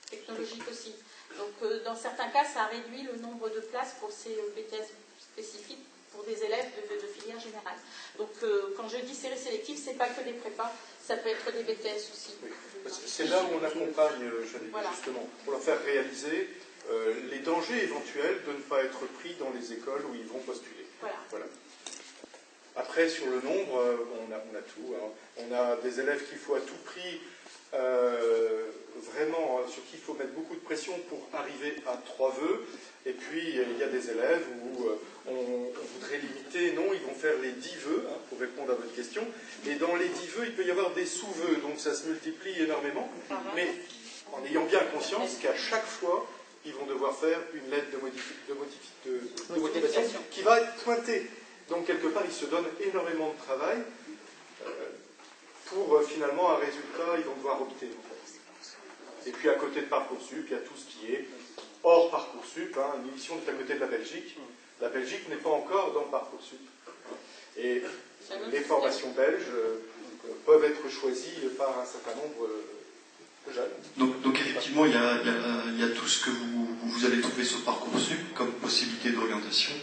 technologiques aussi. Donc, dans certains cas, ça réduit le nombre de places pour ces BTS spécifiques pour des élèves de filière générale. Donc, quand je dis séries sélectives, ce n'est pas que des prépas, ça peut être des BTS aussi. Oui. C'est là où on accompagne, justement, pour leur faire réaliser les dangers éventuels de ne pas être pris dans les écoles où ils vont postuler. Voilà. Après, sur le nombre, on a tout. Hein. On a des élèves qu'il faut à tout prix, vraiment, sur qui il faut mettre beaucoup de pression pour arriver à 3 vœux. Et puis, il y a des élèves où on voudrait limiter, non, ils vont faire les 10 vœux, hein, pour répondre à votre question. Et dans les 10 vœux, il peut y avoir des sous-vœux, donc ça se multiplie énormément. Mais en ayant bien conscience qu'à chaque fois, ils vont devoir faire une lettre de motivation qui va être pointée. Donc, quelque part, ils se donnent énormément de travail pour finalement un résultat, ils vont devoir opter. En fait. Et puis, à côté de Parcoursup, il y a tout ce qui est hors Parcoursup, hein, une émission de la côté de la Belgique. La Belgique n'est pas encore dans Parcoursup. Et les formations belges peuvent être choisies par un certain nombre de jeunes. Donc effectivement, il y a tout ce que vous allez trouver sur Parcoursup comme possibilité d'orientation.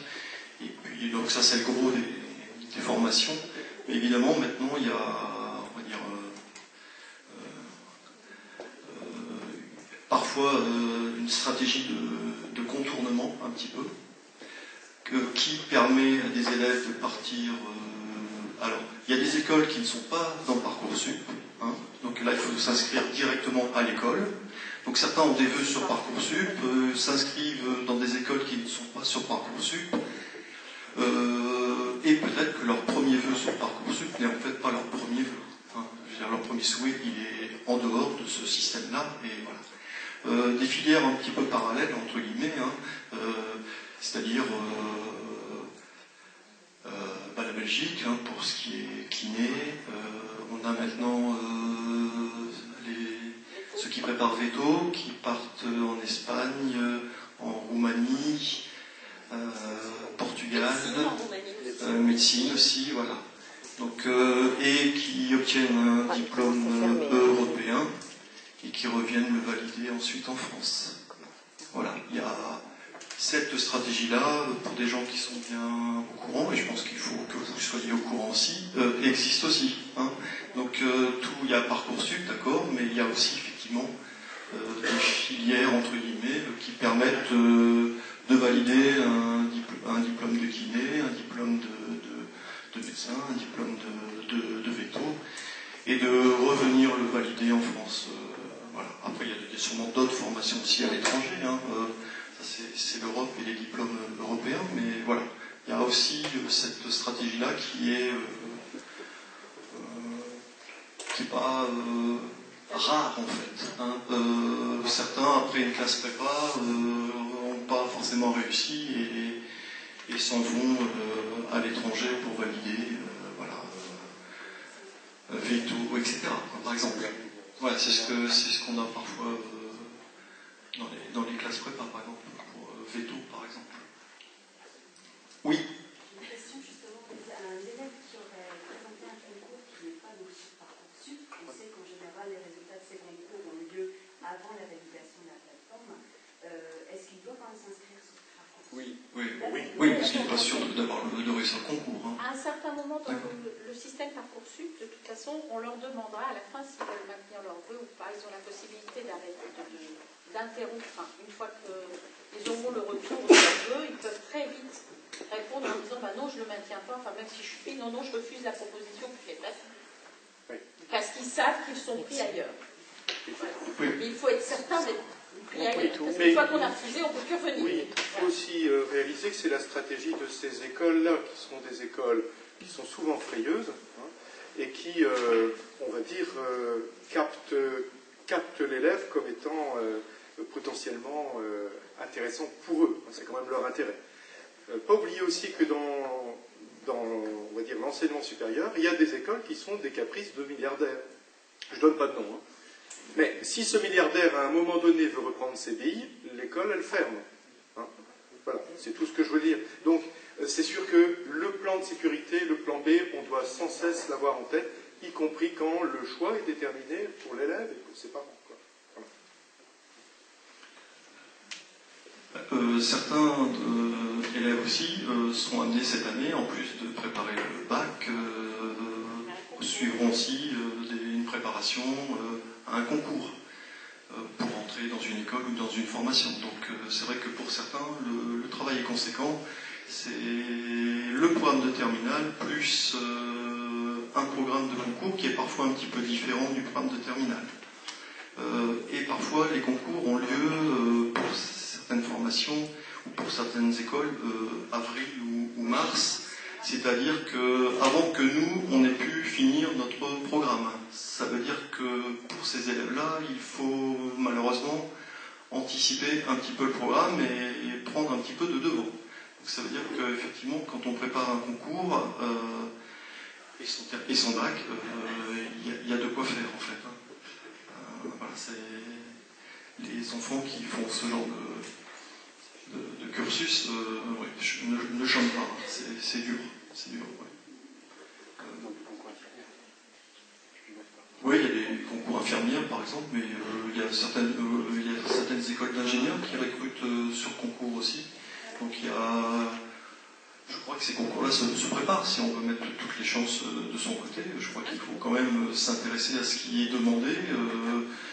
Et puis, donc ça, c'est le gros des formations. Mais évidemment, maintenant, il y a, on va dire, parfois une stratégie de contournement, un petit peu, qui permet à des élèves de partir... alors, il y a des écoles qui ne sont pas dans Parcoursup, hein, donc là, il faut s'inscrire directement à l'école. Donc certains ont des vœux sur Parcoursup, s'inscrivent dans des écoles qui ne sont pas sur Parcoursup, et peut-être que leur premier vœu sur Parcoursup n'est en fait pas leur premier vœu. Hein. Je veux dire, leur premier souhait, il est en dehors de ce système-là, et voilà. Des filières un petit peu parallèles, entre guillemets, hein, c'est-à-dire la Belgique, hein, pour ce qui est kiné, on a maintenant ceux qui préparent veto, qui partent en Espagne, en Roumanie, Portugal, médecine aussi, voilà. Donc, et qui obtiennent un diplôme européen et qui reviennent le valider ensuite en France. Voilà, cette stratégie-là, pour des gens qui sont bien au courant, et je pense qu'il faut que vous soyez au courant aussi, existe aussi. Hein. Donc il y a Parcoursup, d'accord, mais il y a aussi effectivement des filières, entre guillemets, qui permettent de valider un diplôme de kiné, un diplôme de médecin, un diplôme de veto, et de revenir le valider en France. Voilà. Après, il y a sûrement d'autres formations aussi à l'étranger. Hein. Ça, c'est l'Europe et les diplômes européens, mais voilà. Il y a aussi cette stratégie-là qui est pas rare en fait. Hein. Certains, après une classe prépa, n'ont pas forcément réussi et s'en vont à l'étranger pour valider veto, etc. Par exemple. Voilà, c'est ce qu'on a parfois dans les classes prépa, par exemple, pour veto, par exemple. Oui. Une question justement, un élève qui aurait présenté un concours qui n'est pas donc sur Parcoursup, on sait qu'en général les résultats de ces concours ont lieu avant la validation de la plateforme. Est-ce qu'il doit quand même s'inscrire sur Parcoursup? Oui, parce qu'il n'est pas sûr de réussir le concours. Hein. À un certain moment dans le système Parcoursup, de toute façon, on leur demandera à la fin s'ils veulent maintenir leur vœu ou pas. Ils ont la possibilité d'interrompre. Enfin, une fois qu'ils auront le retour de leur vœu, ils peuvent très vite répondre en disant bah non, je ne le maintiens pas. Enfin, même si je suis pris, non, je refuse la proposition que tu fais passer. Parce qu'ils savent qu'ils sont pris ailleurs. Voilà. Mais il faut être certain d'être pris ailleurs. Parce qu'une fois qu'on a refusé, on ne peut plus revenir. Oui, il faut aussi réaliser que c'est la stratégie de ces écoles-là, qui sont des écoles qui sont souvent frayeuses, hein, et qui, on va dire, captent l'élève comme étant potentiellement intéressant pour eux. C'est quand même leur intérêt. Pas oublier aussi que dans on va dire, l'enseignement supérieur, il y a des écoles qui sont des caprices de milliardaires. Je ne donne pas de nom. Hein. Mais si ce milliardaire, à un moment donné, veut reprendre ses billes, l'école, elle ferme. Hein. Voilà, c'est tout ce que je veux dire. Donc, c'est sûr que le plan de sécurité, le plan B, on doit sans cesse l'avoir en tête, y compris quand le choix est déterminé pour l'élève et pour ses parents. Voilà. Certains élèves aussi seront amenés cette année, en plus de préparer le bac, suivront aussi une préparation à un concours pour entrer dans une école ou dans une formation. Donc c'est vrai que pour certains, le travail est conséquent. C'est le programme de terminale plus un programme de concours qui est parfois un petit peu différent du programme de terminale. Et parfois, les concours ont lieu pour certaines formations ou pour certaines écoles avril ou mars, c'est-à-dire qu'avant que nous, on ait pu finir notre programme. Ça veut dire que pour ces élèves-là, il faut malheureusement anticiper un petit peu le programme et prendre un petit peu de devant. Donc ça veut dire qu'effectivement, quand on prépare un concours et son bac, il y a de quoi faire en fait. Voilà, c'est les enfants qui font ce genre de cursus ne chantent pas, c'est dur. Oui, il y a des concours infirmières par exemple, mais il y a certaines écoles d'ingénieurs qui recrutent sur concours aussi. Donc je crois que ces concours-là se préparent si on veut mettre toutes les chances de son côté. Je crois qu'il faut quand même s'intéresser à ce qui est demandé,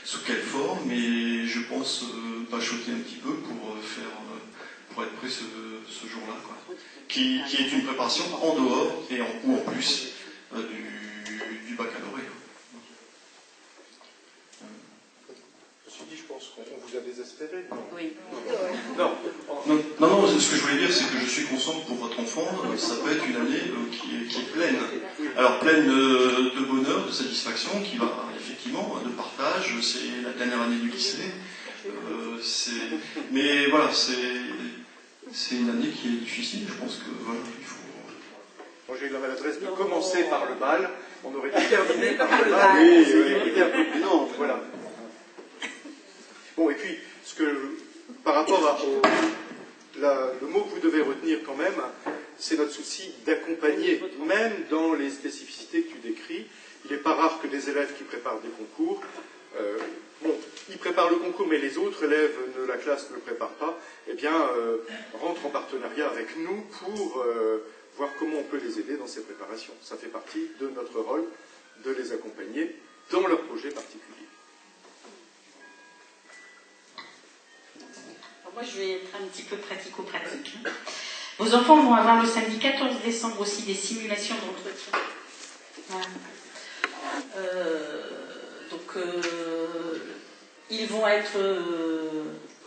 sous quelle forme, et je pense bachoter un petit peu pour être prêt ce jour-là, quoi. Qui est une préparation en dehors ou en plus du baccalauréat. Je pense qu'on vous a désespéré. Oui. Non, ce que je voulais dire, c'est que je suis conscient que pour votre enfant, ça peut être une année qui est pleine. Alors, pleine de bonheur, de satisfaction, qui va, effectivement, de partage, c'est la dernière année du lycée. Mais voilà, c'est une année qui est difficile, je pense que, voilà, il faut... Moi, j'ai eu la maladresse de commencer par le bal, on aurait dû terminer par le bal. Oui, non, voilà. Bon, et puis, par rapport le mot que vous devez retenir quand même, c'est notre souci d'accompagner, même dans les spécificités que tu décris. Il n'est pas rare que des élèves qui préparent des concours, ils préparent le concours, mais les autres élèves ne de la classe ne prépare pas, eh bien, rentrent en partenariat avec nous pour voir comment on peut les aider dans ces préparations. Ça fait partie de notre rôle de les accompagner dans leurs projets particuliers. Moi, je vais être un petit peu pratico-pratique. Vos enfants vont avoir le samedi 14 décembre aussi des simulations d'entretien. Voilà. Ils vont être...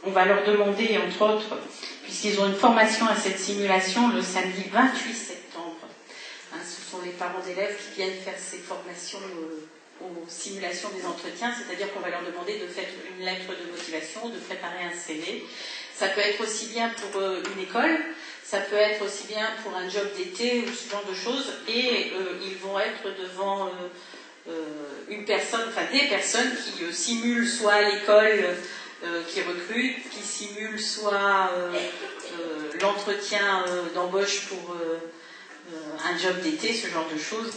on va leur demander, entre autres, puisqu'ils ont une formation à cette simulation le samedi 28 septembre. Ce sont les parents d'élèves qui viennent faire ces formations aux simulations des entretiens, c'est-à-dire qu'on va leur demander de faire une lettre de motivation, de préparer un CV. Ça peut être aussi bien pour une école, ça peut être aussi bien pour un job d'été ou ce genre de choses, et ils vont être devant une personne, enfin des personnes qui simulent soit l'école qui recrute, qui simulent soit l'entretien d'embauche pour un job d'été, ce genre de choses.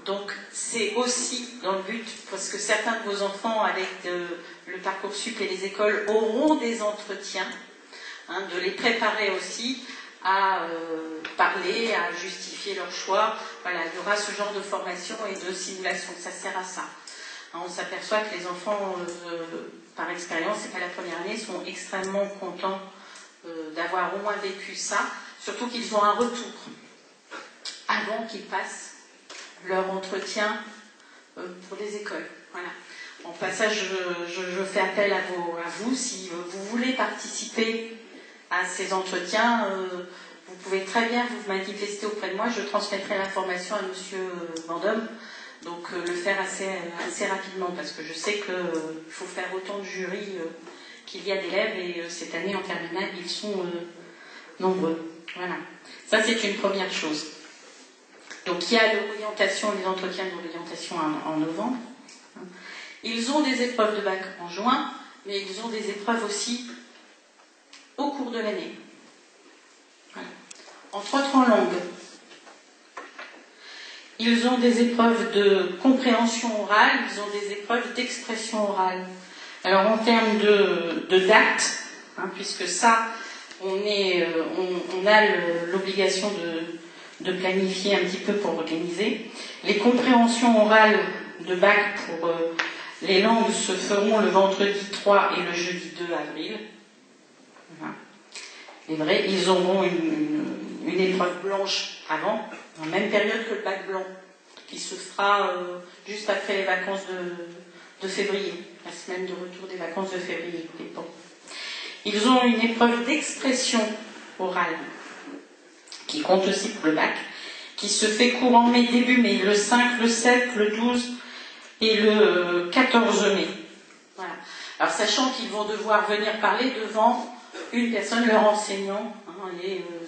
Donc c'est aussi dans le but, parce que certains de vos enfants avec le Parcoursup et les écoles auront des entretiens, de les préparer aussi à parler, à justifier leur choix. Voilà, il y aura ce genre de formation et de simulation, ça sert à ça. On s'aperçoit que les enfants, par expérience, c'est pas la première année, sont extrêmement contents d'avoir au moins vécu ça, surtout qu'ils ont un retour avant qu'ils passent leur entretien pour les écoles. Voilà. En passage, je fais appel à vous, si vous voulez participer à ces entretiens, vous pouvez très bien vous manifester auprès de moi, je transmettrai l'information à Monsieur Vendôme, donc le faire assez rapidement, parce que je sais qu'il faut faire autant de jurys qu'il y a d'élèves, et cette année en terminale, ils sont nombreux. Voilà. Ça, c'est une première chose. Donc il y a l'orientation, les entretiens d'orientation en novembre. Ils ont des épreuves de bac en juin, mais ils ont des épreuves aussi au cours de l'année. Voilà. Entre autres en langue. Ils ont des épreuves de compréhension orale, ils ont des épreuves d'expression orale. Alors en termes de date, puisque ça, on a l'obligation de planifier un petit peu pour organiser. Les compréhensions orales de bac pour les langues se feront le vendredi 3 et le jeudi 2 avril. Voilà. C'est vrai, ils auront une épreuve blanche avant, en même période que le bac blanc, qui se fera juste après les vacances de février, la semaine de retour des vacances de février. Bon. Ils ont une épreuve d'expression orale, qui compte aussi pour le bac, qui se fait courant mai, début mai, le 5, le 7, le 12 et le 14 mai. Voilà. Alors sachant qu'ils vont devoir venir parler devant une personne, leur enseignant,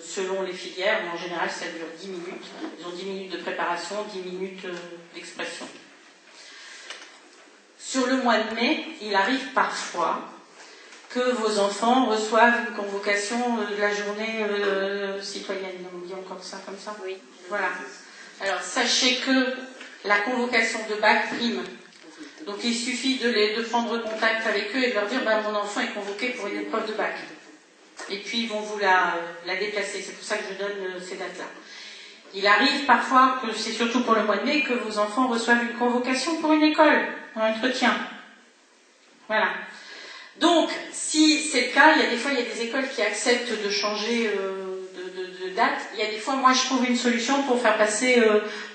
selon les filières, mais en général ça dure 10 minutes. Ils ont 10 minutes de préparation, 10 minutes d'expression. Sur le mois de mai, il arrive parfois que vos enfants reçoivent une convocation de la journée citoyenne. On dit encore ça comme ça ? Oui. Voilà. Alors, sachez que la convocation de bac prime. Donc, il suffit de prendre contact avec eux et de leur dire mon enfant est convoqué pour une épreuve de bac. Et puis, ils vont vous la déplacer. C'est pour ça que je donne ces dates-là. Il arrive parfois, que c'est surtout pour le mois de mai, que vos enfants reçoivent une convocation pour une école, un entretien. Voilà. Donc, si c'est le cas, il y a des écoles qui acceptent de changer de date. Il y a des fois, moi, je trouve une solution pour faire passer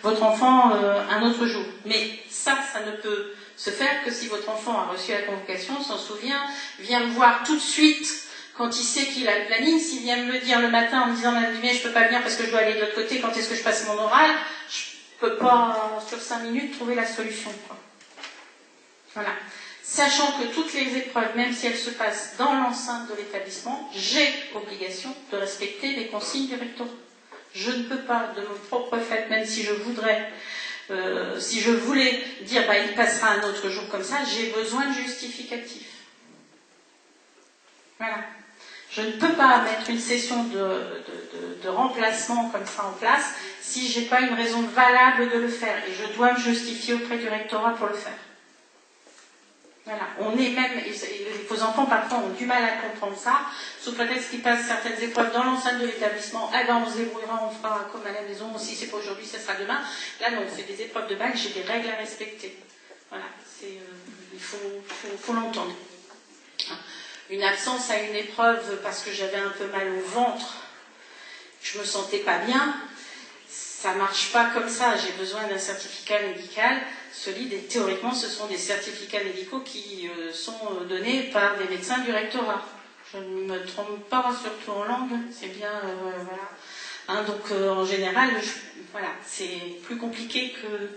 votre enfant un autre jour. Mais ça ne peut se faire que si votre enfant a reçu la convocation, s'en souvient, vient me voir tout de suite quand il sait qu'il a le planning. S'il vient me le dire le matin en me disant « Madame Dumais, je ne peux pas venir parce que je dois aller de l'autre côté, quand est-ce que je passe mon oral ?» Je ne peux pas, sur 5 minutes, trouver la solution. Voilà. Sachant que toutes les épreuves, même si elles se passent dans l'enceinte de l'établissement, j'ai obligation de respecter les consignes du rectorat. Je ne peux pas, de mon propre fait, même si je voudrais, si je voulais dire il passera un autre jour comme ça, j'ai besoin de justificatif. Voilà. Je ne peux pas mettre une session de remplacement comme ça en place si je n'ai pas une raison valable de le faire. Et je dois me justifier auprès du rectorat pour le faire. Voilà, on est même, vos enfants parfois ont du mal à comprendre ça, sous prétexte qu'ils passent certaines épreuves dans l'enceinte de l'établissement. Ah ben on se débrouillera, on fera comme à la maison, si c'est pas aujourd'hui, ça sera demain. Là non, c'est des épreuves de bac, j'ai des règles à respecter. Voilà, il faut l'entendre. Une absence à une épreuve parce que j'avais un peu mal au ventre, je me sentais pas bien, ça marche pas comme ça. J'ai besoin d'un certificat médical solide et théoriquement ce sont des certificats médicaux qui sont donnés par des médecins du rectorat. Je ne me trompe pas, surtout en langue, c'est bien, voilà. Hein, donc en général, voilà, c'est plus compliqué que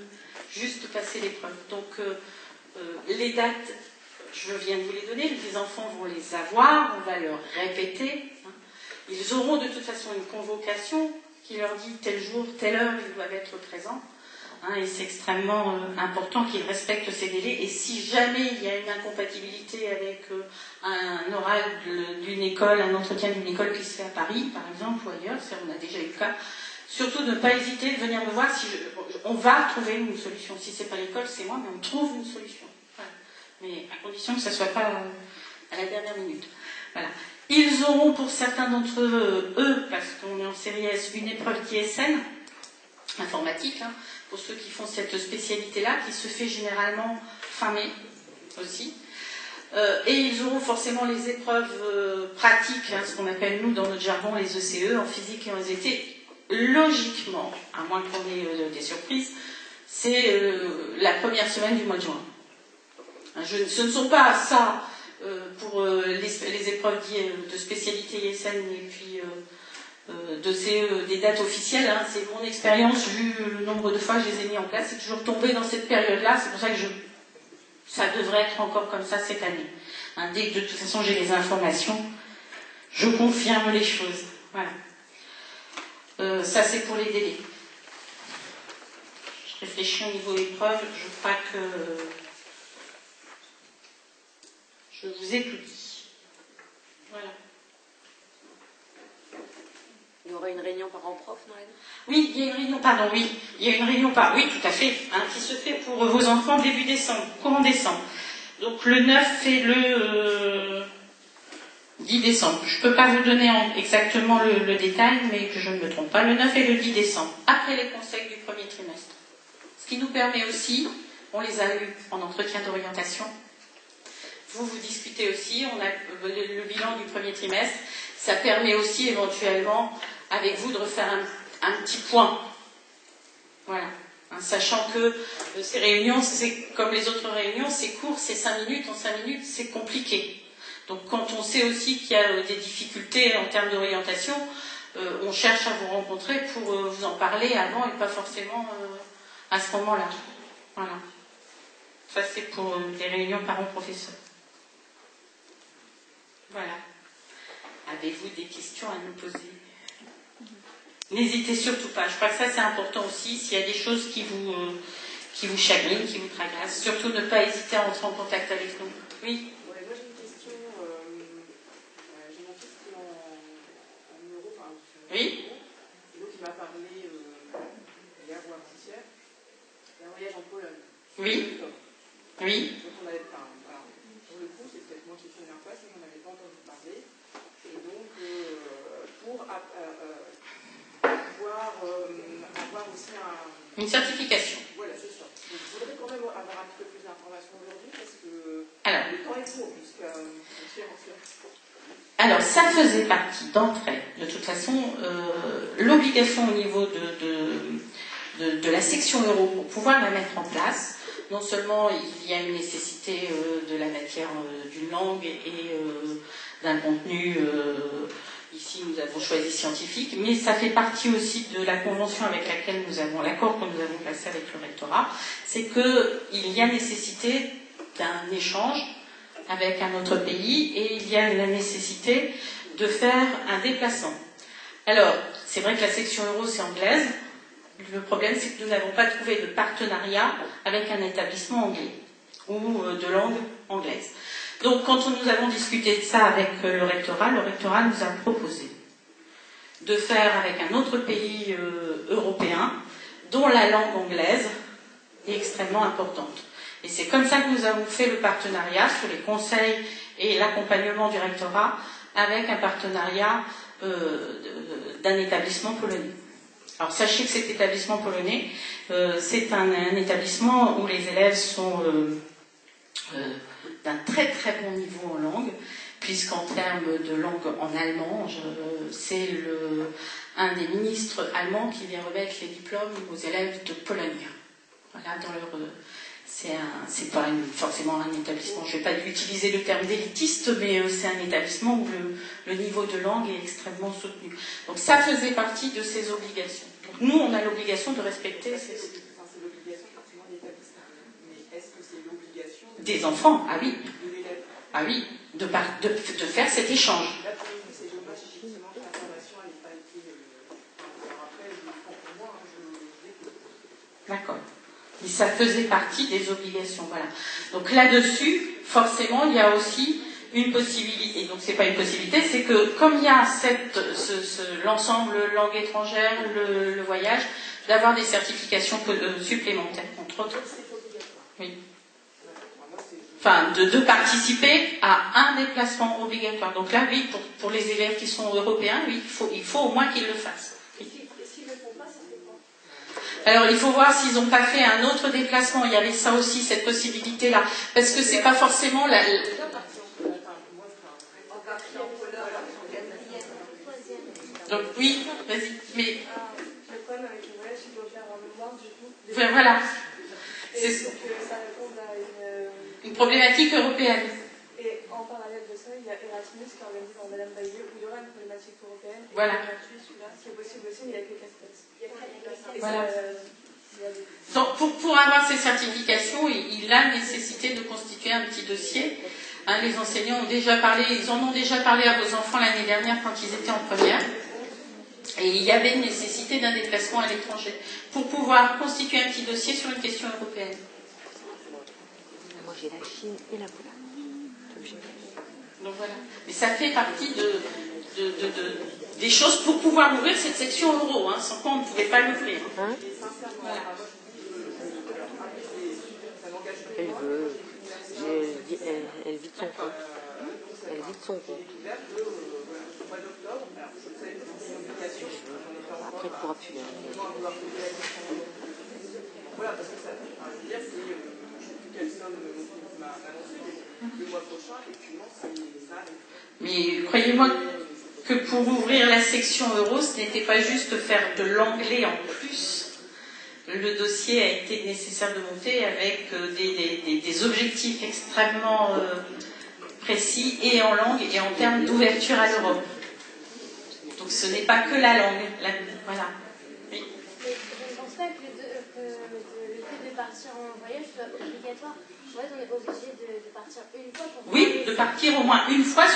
juste passer l'épreuve. Donc les dates, je viens de vous les donner, les enfants vont les avoir, on va leur répéter. Hein. Ils auront de toute façon une convocation qui leur dit tel jour, telle heure, ils doivent être présents. Hein, et c'est extrêmement important qu'ils respectent ces délais. Et si jamais il y a une incompatibilité avec un oral d'une école, un entretien d'une école qui se fait à Paris, par exemple, ou ailleurs, on a déjà eu le cas, surtout ne pas hésiter de venir me voir. On va trouver une solution. Si c'est pas l'école, c'est moi, mais on trouve une solution. Voilà. Mais à condition que ça ne soit pas à la dernière minute. Voilà. Ils auront pour certains d'entre eux, parce qu'on est en série S, une épreuve d'ISN, informatique, hein, pour ceux qui font cette spécialité-là, qui se fait généralement fin mai aussi. Et ils auront forcément les épreuves pratiques, hein, ce qu'on appelle nous dans notre jargon les ECE, en physique et en SVT. Logiquement, à moins qu'on ait des surprises, c'est la première semaine du mois de juin. Hein, ce ne sont pas ça pour les épreuves de spécialité ISN et puis de CE, des dates officielles, hein, c'est mon expérience, vu le nombre de fois que je les ai mis en place, c'est toujours tombé dans cette période-là, c'est pour ça que ça devrait être encore comme ça cette année. Hein, dès que de toute façon j'ai les informations, je confirme les choses. Voilà. Ça c'est pour les délais. Je réfléchis au niveau épreuve, je crois que je vous ai tout dit. Voilà. Il y aura une réunion parents-prof, Noël ? Oui, il y a une réunion, pardon, oui. Il y a une réunion oui, tout à fait, hein, qui se fait pour vos enfants début décembre, courant décembre. Donc le 9 et le 10 décembre. Je ne peux pas vous donner exactement le détail, mais que je ne me trompe pas, le 9 et le 10 décembre, après les conseils du premier trimestre. Ce qui nous permet aussi, on les a eus en entretien d'orientation, vous discutez aussi, on a le bilan du premier trimestre, ça permet aussi éventuellement avec vous de refaire un petit point. Voilà. Hein, sachant que ces réunions, c'est comme les autres réunions, c'est court, c'est 5 minutes, en 5 minutes, c'est compliqué. Donc quand on sait aussi qu'il y a des difficultés en termes d'orientation, on cherche à vous rencontrer pour vous en parler avant et pas forcément à ce moment-là. Voilà. Ça c'est pour les réunions parents-professeurs. Voilà. Avez-vous des questions à nous poser ? N'hésitez surtout pas. Je crois que ça c'est important aussi. S'il y a des choses qui vous chagrinent, qui vous tracassent, surtout ne pas hésiter à entrer en contact avec nous. Oui. Ouais, moi j'ai une question. J'ai mon fils qui est en neuro, enfin, oui. Et donc il m'a parlé hier ou avant-hier d'un voyage en Pologne. Oui. Oui. Donc on avait, alors, pour le coup, c'est peut-être moi qui suis en face, mais on n'avait pas entendu parler. Et donc pour pouvoir avoir aussi une certification. Voilà, c'est ça. Donc, je voudrais quand même avoir un petit peu plus d'informations aujourd'hui parce que alors, le temps est court jusqu'à alors, ça faisait partie d'entrée. De toute façon, l'obligation au niveau de la section euro pour pouvoir la mettre en place, non seulement il y a une nécessité de la matière d'une langue et d'un contenu, ici nous avons choisi scientifique, mais ça fait partie aussi de la convention avec laquelle nous avons, l'accord que nous avons passé avec le rectorat, c'est qu'il y a nécessité d'un échange avec un autre pays et il y a la nécessité de faire un déplacement. Alors, c'est vrai que la section euro c'est anglaise, le problème c'est que nous n'avons pas trouvé de partenariat avec un établissement anglais ou de langue anglaise. Donc quand nous avons discuté de ça avec le rectorat nous a proposé de faire avec un autre pays européen dont la langue anglaise est extrêmement importante. Et c'est comme ça que nous avons fait le partenariat sur les conseils et l'accompagnement du rectorat avec un partenariat d'un établissement polonais. Alors sachez que cet établissement polonais, c'est un établissement où les élèves sont d'un très très bon niveau en langue, puisqu'en termes de langue en allemand, c'est un des ministres allemands qui vient remettre les diplômes aux élèves de Pologne. Voilà, dans leur... c'est pas forcément un établissement, je ne vais pas utiliser le terme d'élitiste, mais c'est un établissement où le niveau de langue est extrêmement soutenu. Donc ça faisait partie de ses obligations. Donc nous, on a l'obligation de respecter ces... C'est l'obligation forcément de l'établissement. Mais est-ce que c'est l'obligation des enfants? Ah oui. De l'élève? Ah oui, de faire cet échange. Là, pour nous, c'est dommage, effectivement, que l'information n'ait pas été... Alors après, je le prends pour moi, je découvre. D'accord. Et ça faisait partie des obligations, voilà. Donc là-dessus, forcément, il y a aussi une possibilité. Et donc c'est pas une possibilité, c'est que comme il y a l'ensemble langue étrangère, le voyage, d'avoir des certifications supplémentaires, entre autres. Oui. Enfin, de participer à un déplacement obligatoire. Donc là, oui, pour les élèves qui sont européens, oui, il faut au moins qu'ils le fassent. Oui. Alors, il faut voir s'ils n'ont pas fait un autre déplacement. Il y avait ça aussi, cette possibilité-là. Parce que c'est pas forcément la... Donc, oui, vas-y. Mais... Le problème avec le voyage, c'est qu'il doit faire un mémoire, du coup. Enfin, voilà. Et il faut que ça réponde à une problématique européenne. Et en parallèle de ça, il y a Erasmus qui est organisé dans Madame Baillé, où il y aura une problématique européenne. Et voilà. Celui-là, ce qui est possible aussi, mais il n'y a que casse-tête. Voilà. Donc, pour avoir ces certifications, il a nécessité de constituer un petit dossier. Hein, les enseignants ont déjà parlé, ils en ont déjà parlé à vos enfants l'année dernière quand ils étaient en première. Et il y avait une nécessité d'un déplacement à l'étranger pour pouvoir constituer un petit dossier sur une question européenne. Moi j'ai la Chine et la Pologne. Donc voilà. Mais ça fait partie des choses pour pouvoir ouvrir cette section euro, hein, sans quoi on ne pouvait pas l'ouvrir. Hein? Voilà. Elle veut. Elle vide son compte. Elle vide son compte. Après, elle ne pourra plus. Voilà, parce que ça, je veux dire, c'est quelqu'un m'a annoncé, mais le mois prochain, effectivement, ça arrive. Mais croyez-moi que pour ouvrir la section euro, ce n'était pas juste faire de l'anglais en plus. Le dossier a été nécessaire de monter avec des objectifs extrêmement précis et en langue et en termes d'ouverture à l'Europe. Donc ce n'est pas que la langue. Voilà. Oui. Je ne pense pas que le fait de partir en voyage soit obligatoire. En fait, on est obligé de partir une fois pour... Oui, de partir au moins une fois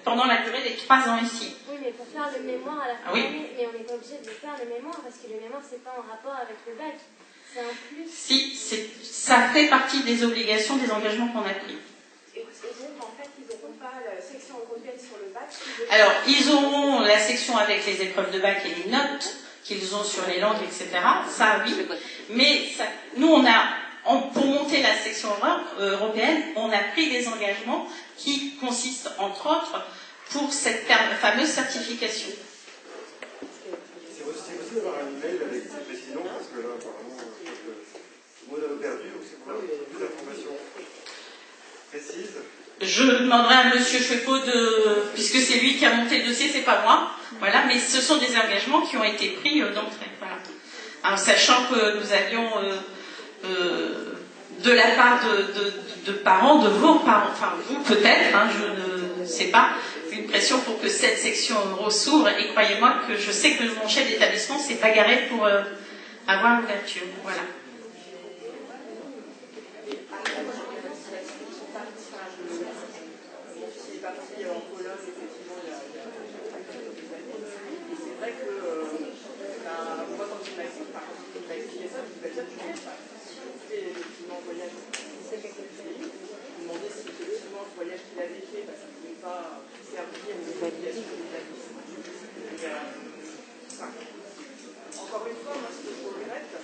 pendant la durée des 3 ans ici. Oui, mais pour faire le mémoire à la fin de l'année, mais on n'est pas obligé de faire le mémoire parce que le mémoire, c'est pas en rapport avec le bac. C'est un plus. Si, ça fait partie des obligations, des engagements qu'on a pris. Et donc, en fait, ils n'auront pas la section européenne sur le bac. Alors, ils auront la section avec les épreuves de bac et les notes qu'ils ont sur les langues, etc. Ça, oui. Mais ça, nous, pour monter la section européenne, on a pris des engagements qui consistent, entre autres, pour cette fameuse certification. C'est aussi d'avoir un email avec ces précisions, parce que là, apparemment, tout le monde a perdu, donc c'est pour avoir plus d'informations précises. Je demanderai à M. Chouepo puisque c'est lui qui a monté le dossier, c'est pas moi. Voilà, mais ce sont des engagements qui ont été pris d'entrée. Voilà. Alors, sachant que nous avions de la part de parents, de vos parents, enfin vous peut-être, hein, je ne sais pas, une pression pour que cette section euro s'ouvre. Et croyez-moi que je sais que mon chef d'établissement s'est bagarré pour avoir l'ouverture. Voilà. En Pologne, effectivement, il y a quelques années. Et c'est vrai que moi, quand il m'a expliqué ça, je me disais, tu fais effectivement un voyage dans ce pays. Je me demandais si effectivement le voyage qu'il avait fait, ça ne pouvait pas servir aux obligations de l'établissement. Encore une fois, moi, ce que je regrette,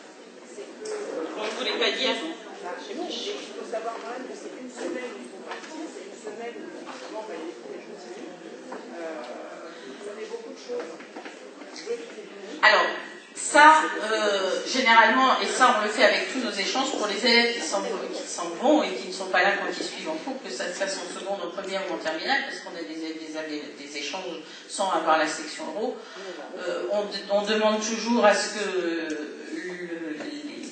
c'est que. On ne voulait pas dire. Je savoir quand même que c'est une semaine où ils sont partis, c'est une semaine où effectivement les voyages continuent. Ça fait beaucoup de choses. Alors, ça, généralement, et ça on le fait avec tous nos échanges pour les élèves qui s'en vont et qui ne sont pas là quand ils suivent en cours, que ça se fasse en seconde, en première ou en terminale, parce qu'on a des échanges sans avoir la section euro. On demande toujours à ce que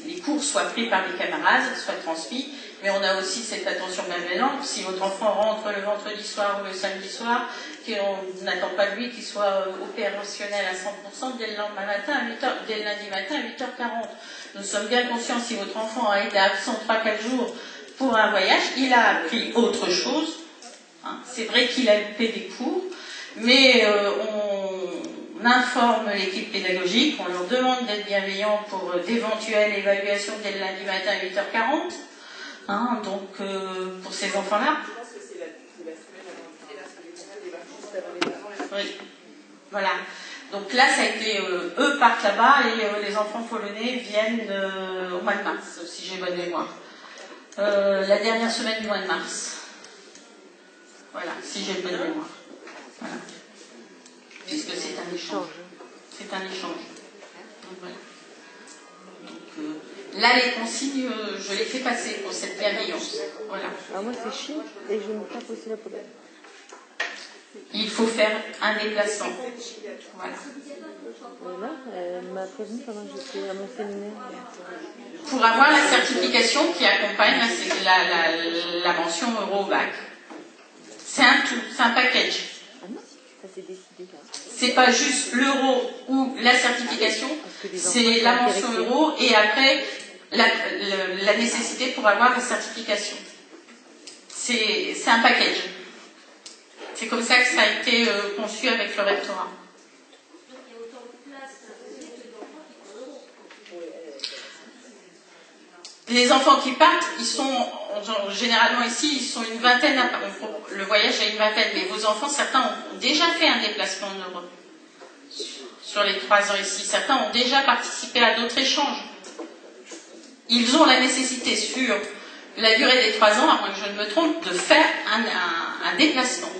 les cours soient pris par les camarades, soient transmis, mais on a aussi cette attention bienveillante. Si votre enfant rentre le vendredi soir ou le samedi soir, qu'on n'attend pas de lui qu'il soit opérationnel à 100% dès le lendemain matin à 8h, dès le lundi matin à 8h40. Nous sommes bien conscients, si votre enfant a été absent 3-4 jours pour un voyage, il a appris autre chose. Hein. C'est vrai qu'il a loupé des cours, mais on informe l'équipe pédagogique, on leur demande d'être bienveillants pour d'éventuelles évaluations dès le lundi matin à 8h40. Hein, donc, pour ces enfants-là. Je pense que c'est la semaine avant les vacances avant les vacances. Oui, voilà. Donc là, ça a été, eux partent là-bas et les enfants polonais viennent au mois de mars, si j'ai bonne mémoire. La dernière semaine du mois de mars. Voilà, si j'ai bonne mémoire. Voilà. Puisque c'est un échange. C'est un échange. Donc voilà. Donc, là, les consignes, je les fais passer pour cette bienveillance. Voilà. Alors moi, c'est Chine et je me tape aussi la Pologne. Il faut faire un déplacement. Voilà. Et là, elle m'a prévenu pendant que j'étais à mon séminaire. Pour avoir la certification qui accompagne la mention euro au bac. C'est un tout, c'est un package. Ah non, ça c'est décidé là. C'est pas juste l'euro ou la certification, c'est la mention euro et après la nécessité pour avoir la certification. C'est un package. C'est comme ça que ça a été conçu avec le rectorat. Les enfants qui partent, ils sont généralement ici, ils sont une vingtaine. Le voyage a une vingtaine, mais vos enfants, certains ont déjà fait un déplacement en Europe sur les 3 ans ici. Certains ont déjà participé à d'autres échanges. Ils ont la nécessité sur la durée des 3 ans, à moins que je ne me trompe, de faire un déplacement.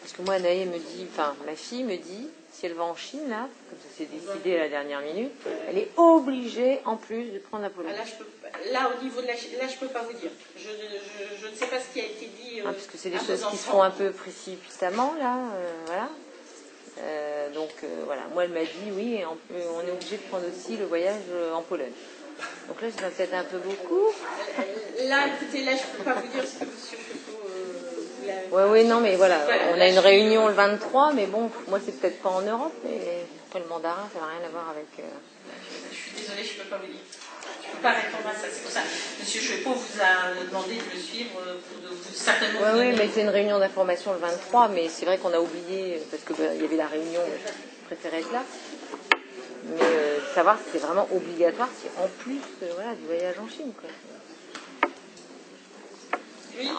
Parce que moi, Anaï me dit, enfin, ma fille me dit, si elle va en Chine, là, comme ça s'est décidé à la dernière minute, elle est obligée, en plus, de prendre la Pologne. Là, au niveau de la Chine, là, je ne peux pas vous dire. Je ne sais pas ce qui a été dit. Parce que c'est des choses qui se font un peu précipitamment, là, voilà. Donc, voilà. Moi, elle m'a dit, oui, on est obligé de prendre aussi le voyage en Pologne. Donc là, c'est peut-être un peu beaucoup. Là, écoutez, là, je ne peux pas vous dire ce que monsieur Oui, non, mais voilà, on a une réunion le 23, mais bon, moi, c'est peut-être pas en Europe, mais après, le mandarin, ça n'a rien à voir avec... Je suis désolée, je ne peux pas vous dire. Je ne peux pas répondre à ça, c'est pour ça. Monsieur Chouepo vous a demandé de le suivre, pour vous certainement... Oui, mais c'est une réunion d'information le 23, mais c'est vrai qu'on a oublié, parce qu'il y avait la réunion, je préférais être là. Mais savoir si c'est vraiment obligatoire, si en plus voilà, du voyage en Chine. Quoi. Oui.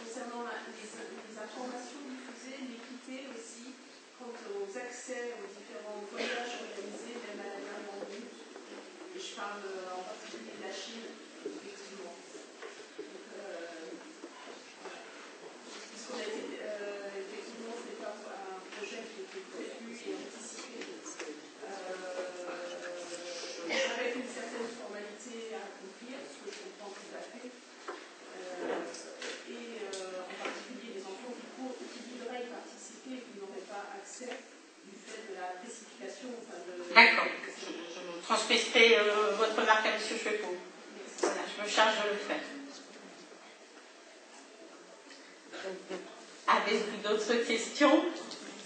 Concernant les informations diffusées, l'équité aussi, quant aux accès aux différents voyages organisés, même à la dernière minute. Et je parle en particulier de la Chine, effectivement. Puisqu'on a été, effectivement, ce n'est pas un projet qui était prévu et anticipé. Avec une certaine formalité à accomplir, ce que je comprends tout à fait. Et en particulier les enfants qui voudraient y participer et qui n'auraient pas accès du fait de la précipitation. D'accord. Je vous transmettrai votre remarque à M. Chouepo. Voilà, je me charge de le faire. Avez-vous d'autres questions?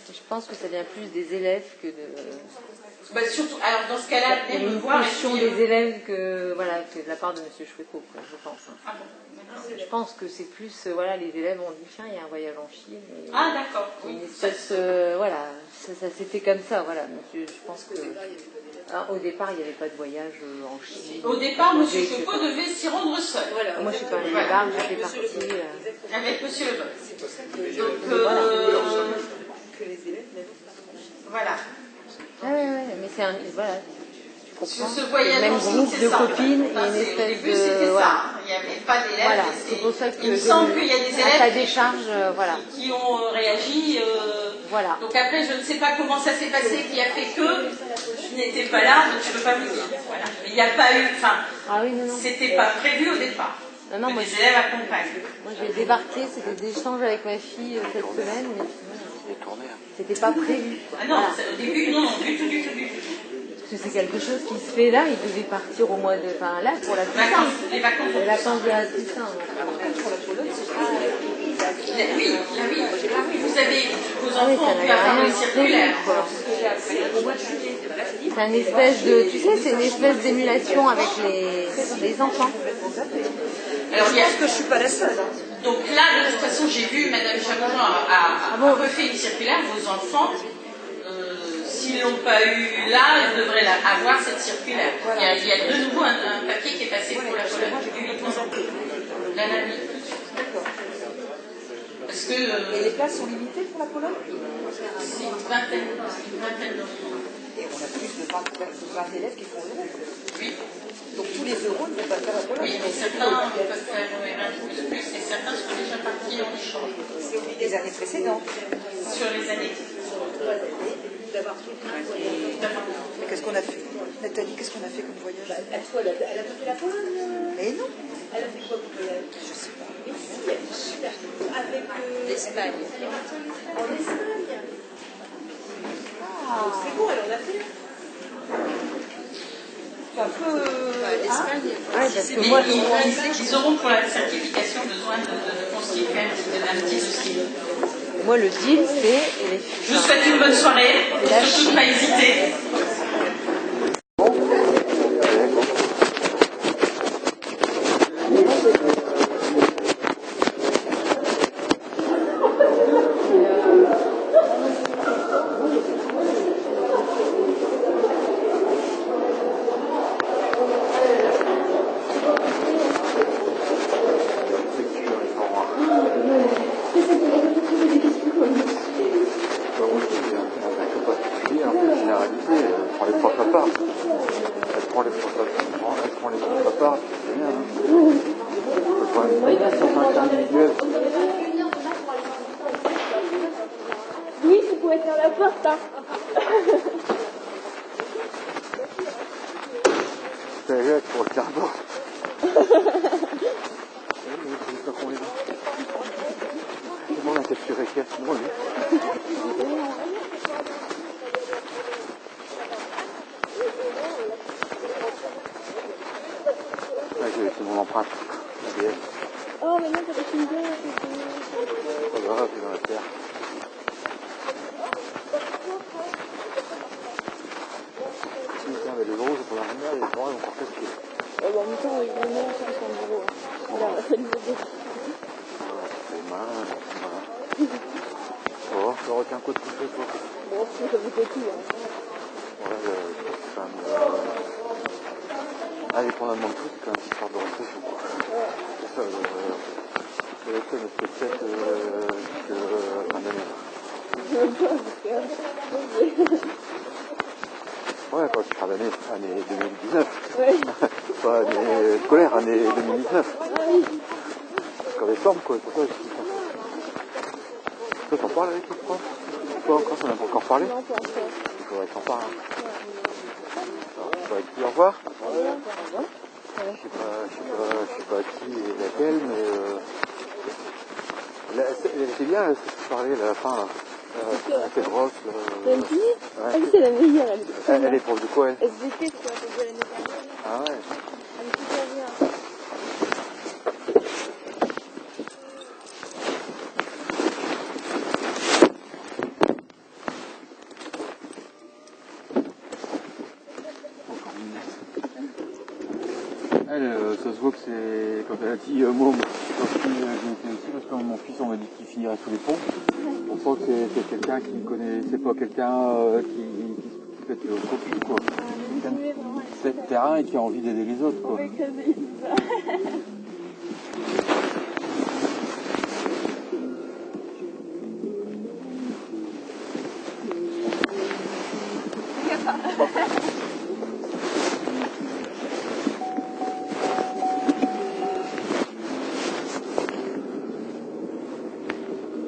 Je pense que ça vient plus des élèves que de... surtout, alors dans ce cas-là, il y a une pression des élèves que, voilà, que de la part de M. Chouepo, je pense. Ah bon. Je pense que c'est plus, voilà, les élèves ont dit, tiens, il y a un voyage en Chine. Ah d'accord. Oui. Une espèce, voilà, ça s'est fait comme ça, voilà. Monsieur, je pense que... Alors, au départ, il n'y avait pas de voyage en Chine. Au départ, M. Foucault devait s'y rendre seul. Voilà. Moi, je suis pas allée là-bas, j'étais partie... Avec M. Lebon. Donc, voilà. Mais c'est un... Voilà. Sur ce voyage même en Chine, groupe c'est de ça. copines et une Au espèce début, de... c'était Voilà. ça. Il n'y avait pas d'élèves. Voilà, c'est pour ça que... Il me semble qu'il y a des élèves à ta décharge, voilà. qui ont réagi. Voilà. Donc après, je ne sais pas comment ça s'est passé, qui a fait que je n'étais pas là, donc je ne peux pas vous dire. Voilà. Mais il n'y a pas eu... Enfin, c'était pas prévu au départ. Non, moi, les élèves accompagnent. Moi, j'ai débarqué, c'était des échanges avec ma fille cette semaine, mais c'était pas prévu. Ah non, au début, non, du tout. Parce que c'est quelque chose qui se fait là, il devait partir au mois de... Enfin, là, pour la Toussaint. Les vacances de la Toussaint. Oui. Vous avez vos enfants ont pu avoir le circulaire. C'est une espèce de... Tu sais, c'est une espèce d'émulation avec les enfants. Alors, il y a ce que je suis pas la seule. Donc là, de toute façon, j'ai vu Madame Chaperon a refait une circulaire. Vos enfants, s'ils l'ont pas eu là, ils devraient avoir cette circulaire. Il y a de nouveau un papier qui est passé pour la Pologne. La nuit. D'accord. Parce que, et les places sont limitées pour la Pologne? C'est une vingtaine d'enfants. Et on a plus de 20 élèves qui font l'euro. Oui. Donc tous les euros ne vont pas faire la Pologne. Oui, mais certains peuvent faire Erasmus+, et certains sont déjà partis en échange. C'est au vu des années précédentes. Sur les années. D'avoir tout. Mais qu'est-ce qu'on a fait? Nathalie, qu'est-ce qu'on a fait comme voyage? Elle a fait la Pologne. Mais non. Elle a fait quoi comme voyage? Je sais pas. Avec l'Espagne. En Espagne. Ah, c'est bon, elle en a fait. C'est un peu. L'Espagne. Parce que moi, ils auront pour la certification besoin de constituer un petit dossier. Moi, le deal, c'est... Je vous souhaite une bonne soirée. Surtout pas hésiter. Oui, tu pourrais faire la porte, hein. C'est vrai pour le carbo. Comment on a capturé qu'est-ce non lui? J'ai laissé mon empreinte. Oh, mais non, t'as pas fini. Pas grave, c'est dans la terre. Mais les euros, c'est pour la manière, les gens vont encore casquer. En même temps, avec vraiment 500 euros. Voilà, c'est malin, Oh, je retiens quoi de tout ça, toi? Bon, ça vous fait tout, hein. Ouais, c'est quand même... Indépendamment de tout, c'est quand même une histoire de répression, quoi. Ouais. C'est ça, le thème est peut-être que fin d'année. Ouais, pas fin d'année, année 2019. Ouais. Pas année scolaire, année 2019. Ah oui. Jusqu'en décembre, quoi, c'est pour ça que je dis ça. Toi, t'en parles avec les profs? Toi encore, t'en as pas encore parlé? Non, pas encore. Il faudrait que t'en parles. Alors, tu vas dire au revoir? Je sais pas qui et laquelle, mais c'est bien ce que tu parlais à la fin, là. C'est grosse. T'as fini? Ah oui, c'est la meilleure. Elle est prof de quoi, elle? SVT, c'est quoi, c'est de l'année dernière. Ah ouais. Elle est super bien. Elle, ça se voit que c'est quand elle a dit moi, quand je suis ici, parce que mon fils on m'a dit qu'il finirait sous les ponts. Bon, on sent que c'est quelqu'un qui connaît, c'est pas quelqu'un qui fait de copie, quoi. C'est le terrain et qui a envie d'aider les autres, quoi.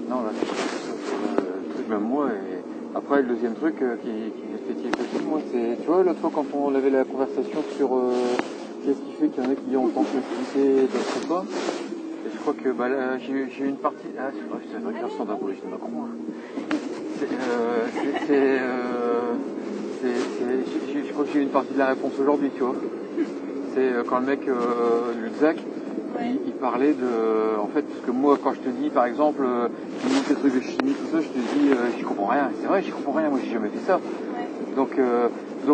Non, là, c'est le truc, même moi. Et après, le deuxième truc qui fait tilt aussi, moi, c'est, tu vois, l'autre fois quand on avait la conversation sur qu'est-ce qui fait qu'il y en a qui ont sensibilité et d'autres pas. Et je crois que bah, là, j'ai eu une partie. Ah, c'est vrai que je ressemble à Brigitte Macron. Je crois que j'ai eu une partie de la réponse aujourd'hui, tu vois. C'est quand le mec, Luxac, il parlait de. En fait, parce que moi, quand je te dis, par exemple, tu me dis tes trucs de chimie, tout ça, je te dis, j'y comprends rien. C'est vrai, j'y comprends rien, moi, j'ai jamais fait ça. Donc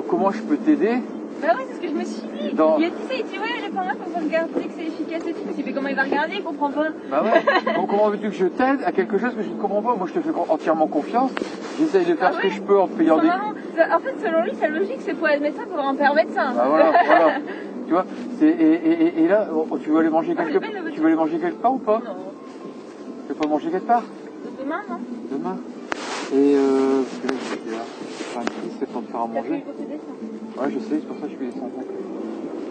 comment je peux t'aider? Bah oui, c'est ce que je me suis dit. Il a dit ça, il dit ouais, les parents, faut regarder que c'est efficace et tout. Mais comment il va regarder, il comprend pas. Bah ouais. Donc comment veux-tu que je t'aide à quelque chose que je ne comprends pas? Moi, je te fais entièrement confiance. J'essaye de faire ce que je peux en te payant des. En fait, selon lui, sa logique, c'est pour être médecin, pour en faire médecin. Bah voilà. Tu vois, et là, tu veux aller manger tu veux aller manger quelque part ou pas? Non. Tu veux pas manger quelque part? Demain, non? Demain. Et parce que là, je suis là. C'est le temps de faire à manger. Ouais, je sais, c'est pour ça que je suis descendu.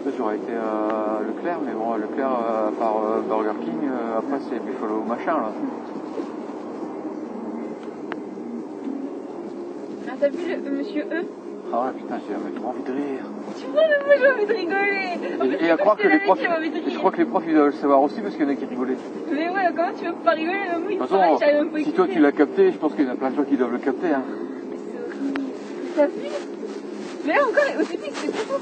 Peut-être j'aurais été à Leclerc, mais bon, Leclerc, à part Burger King, après c'est Buffalo machin là. Ah, t'as vu le monsieur E? Ah ouais, putain, j'ai trop envie de rire. Tu vois, moi j'ai envie de rigoler. Et à croire que les profs, je crois que les profs ils doivent le savoir aussi parce qu'il y en a qui rigolaient. Mais ouais, comment tu veux pas rigoler? De toute façon, si toi tu l'as capté, je pense qu'il y en a plein de gens qui doivent le capter. Hein. T'as vu? Mais là encore, au début c'était trop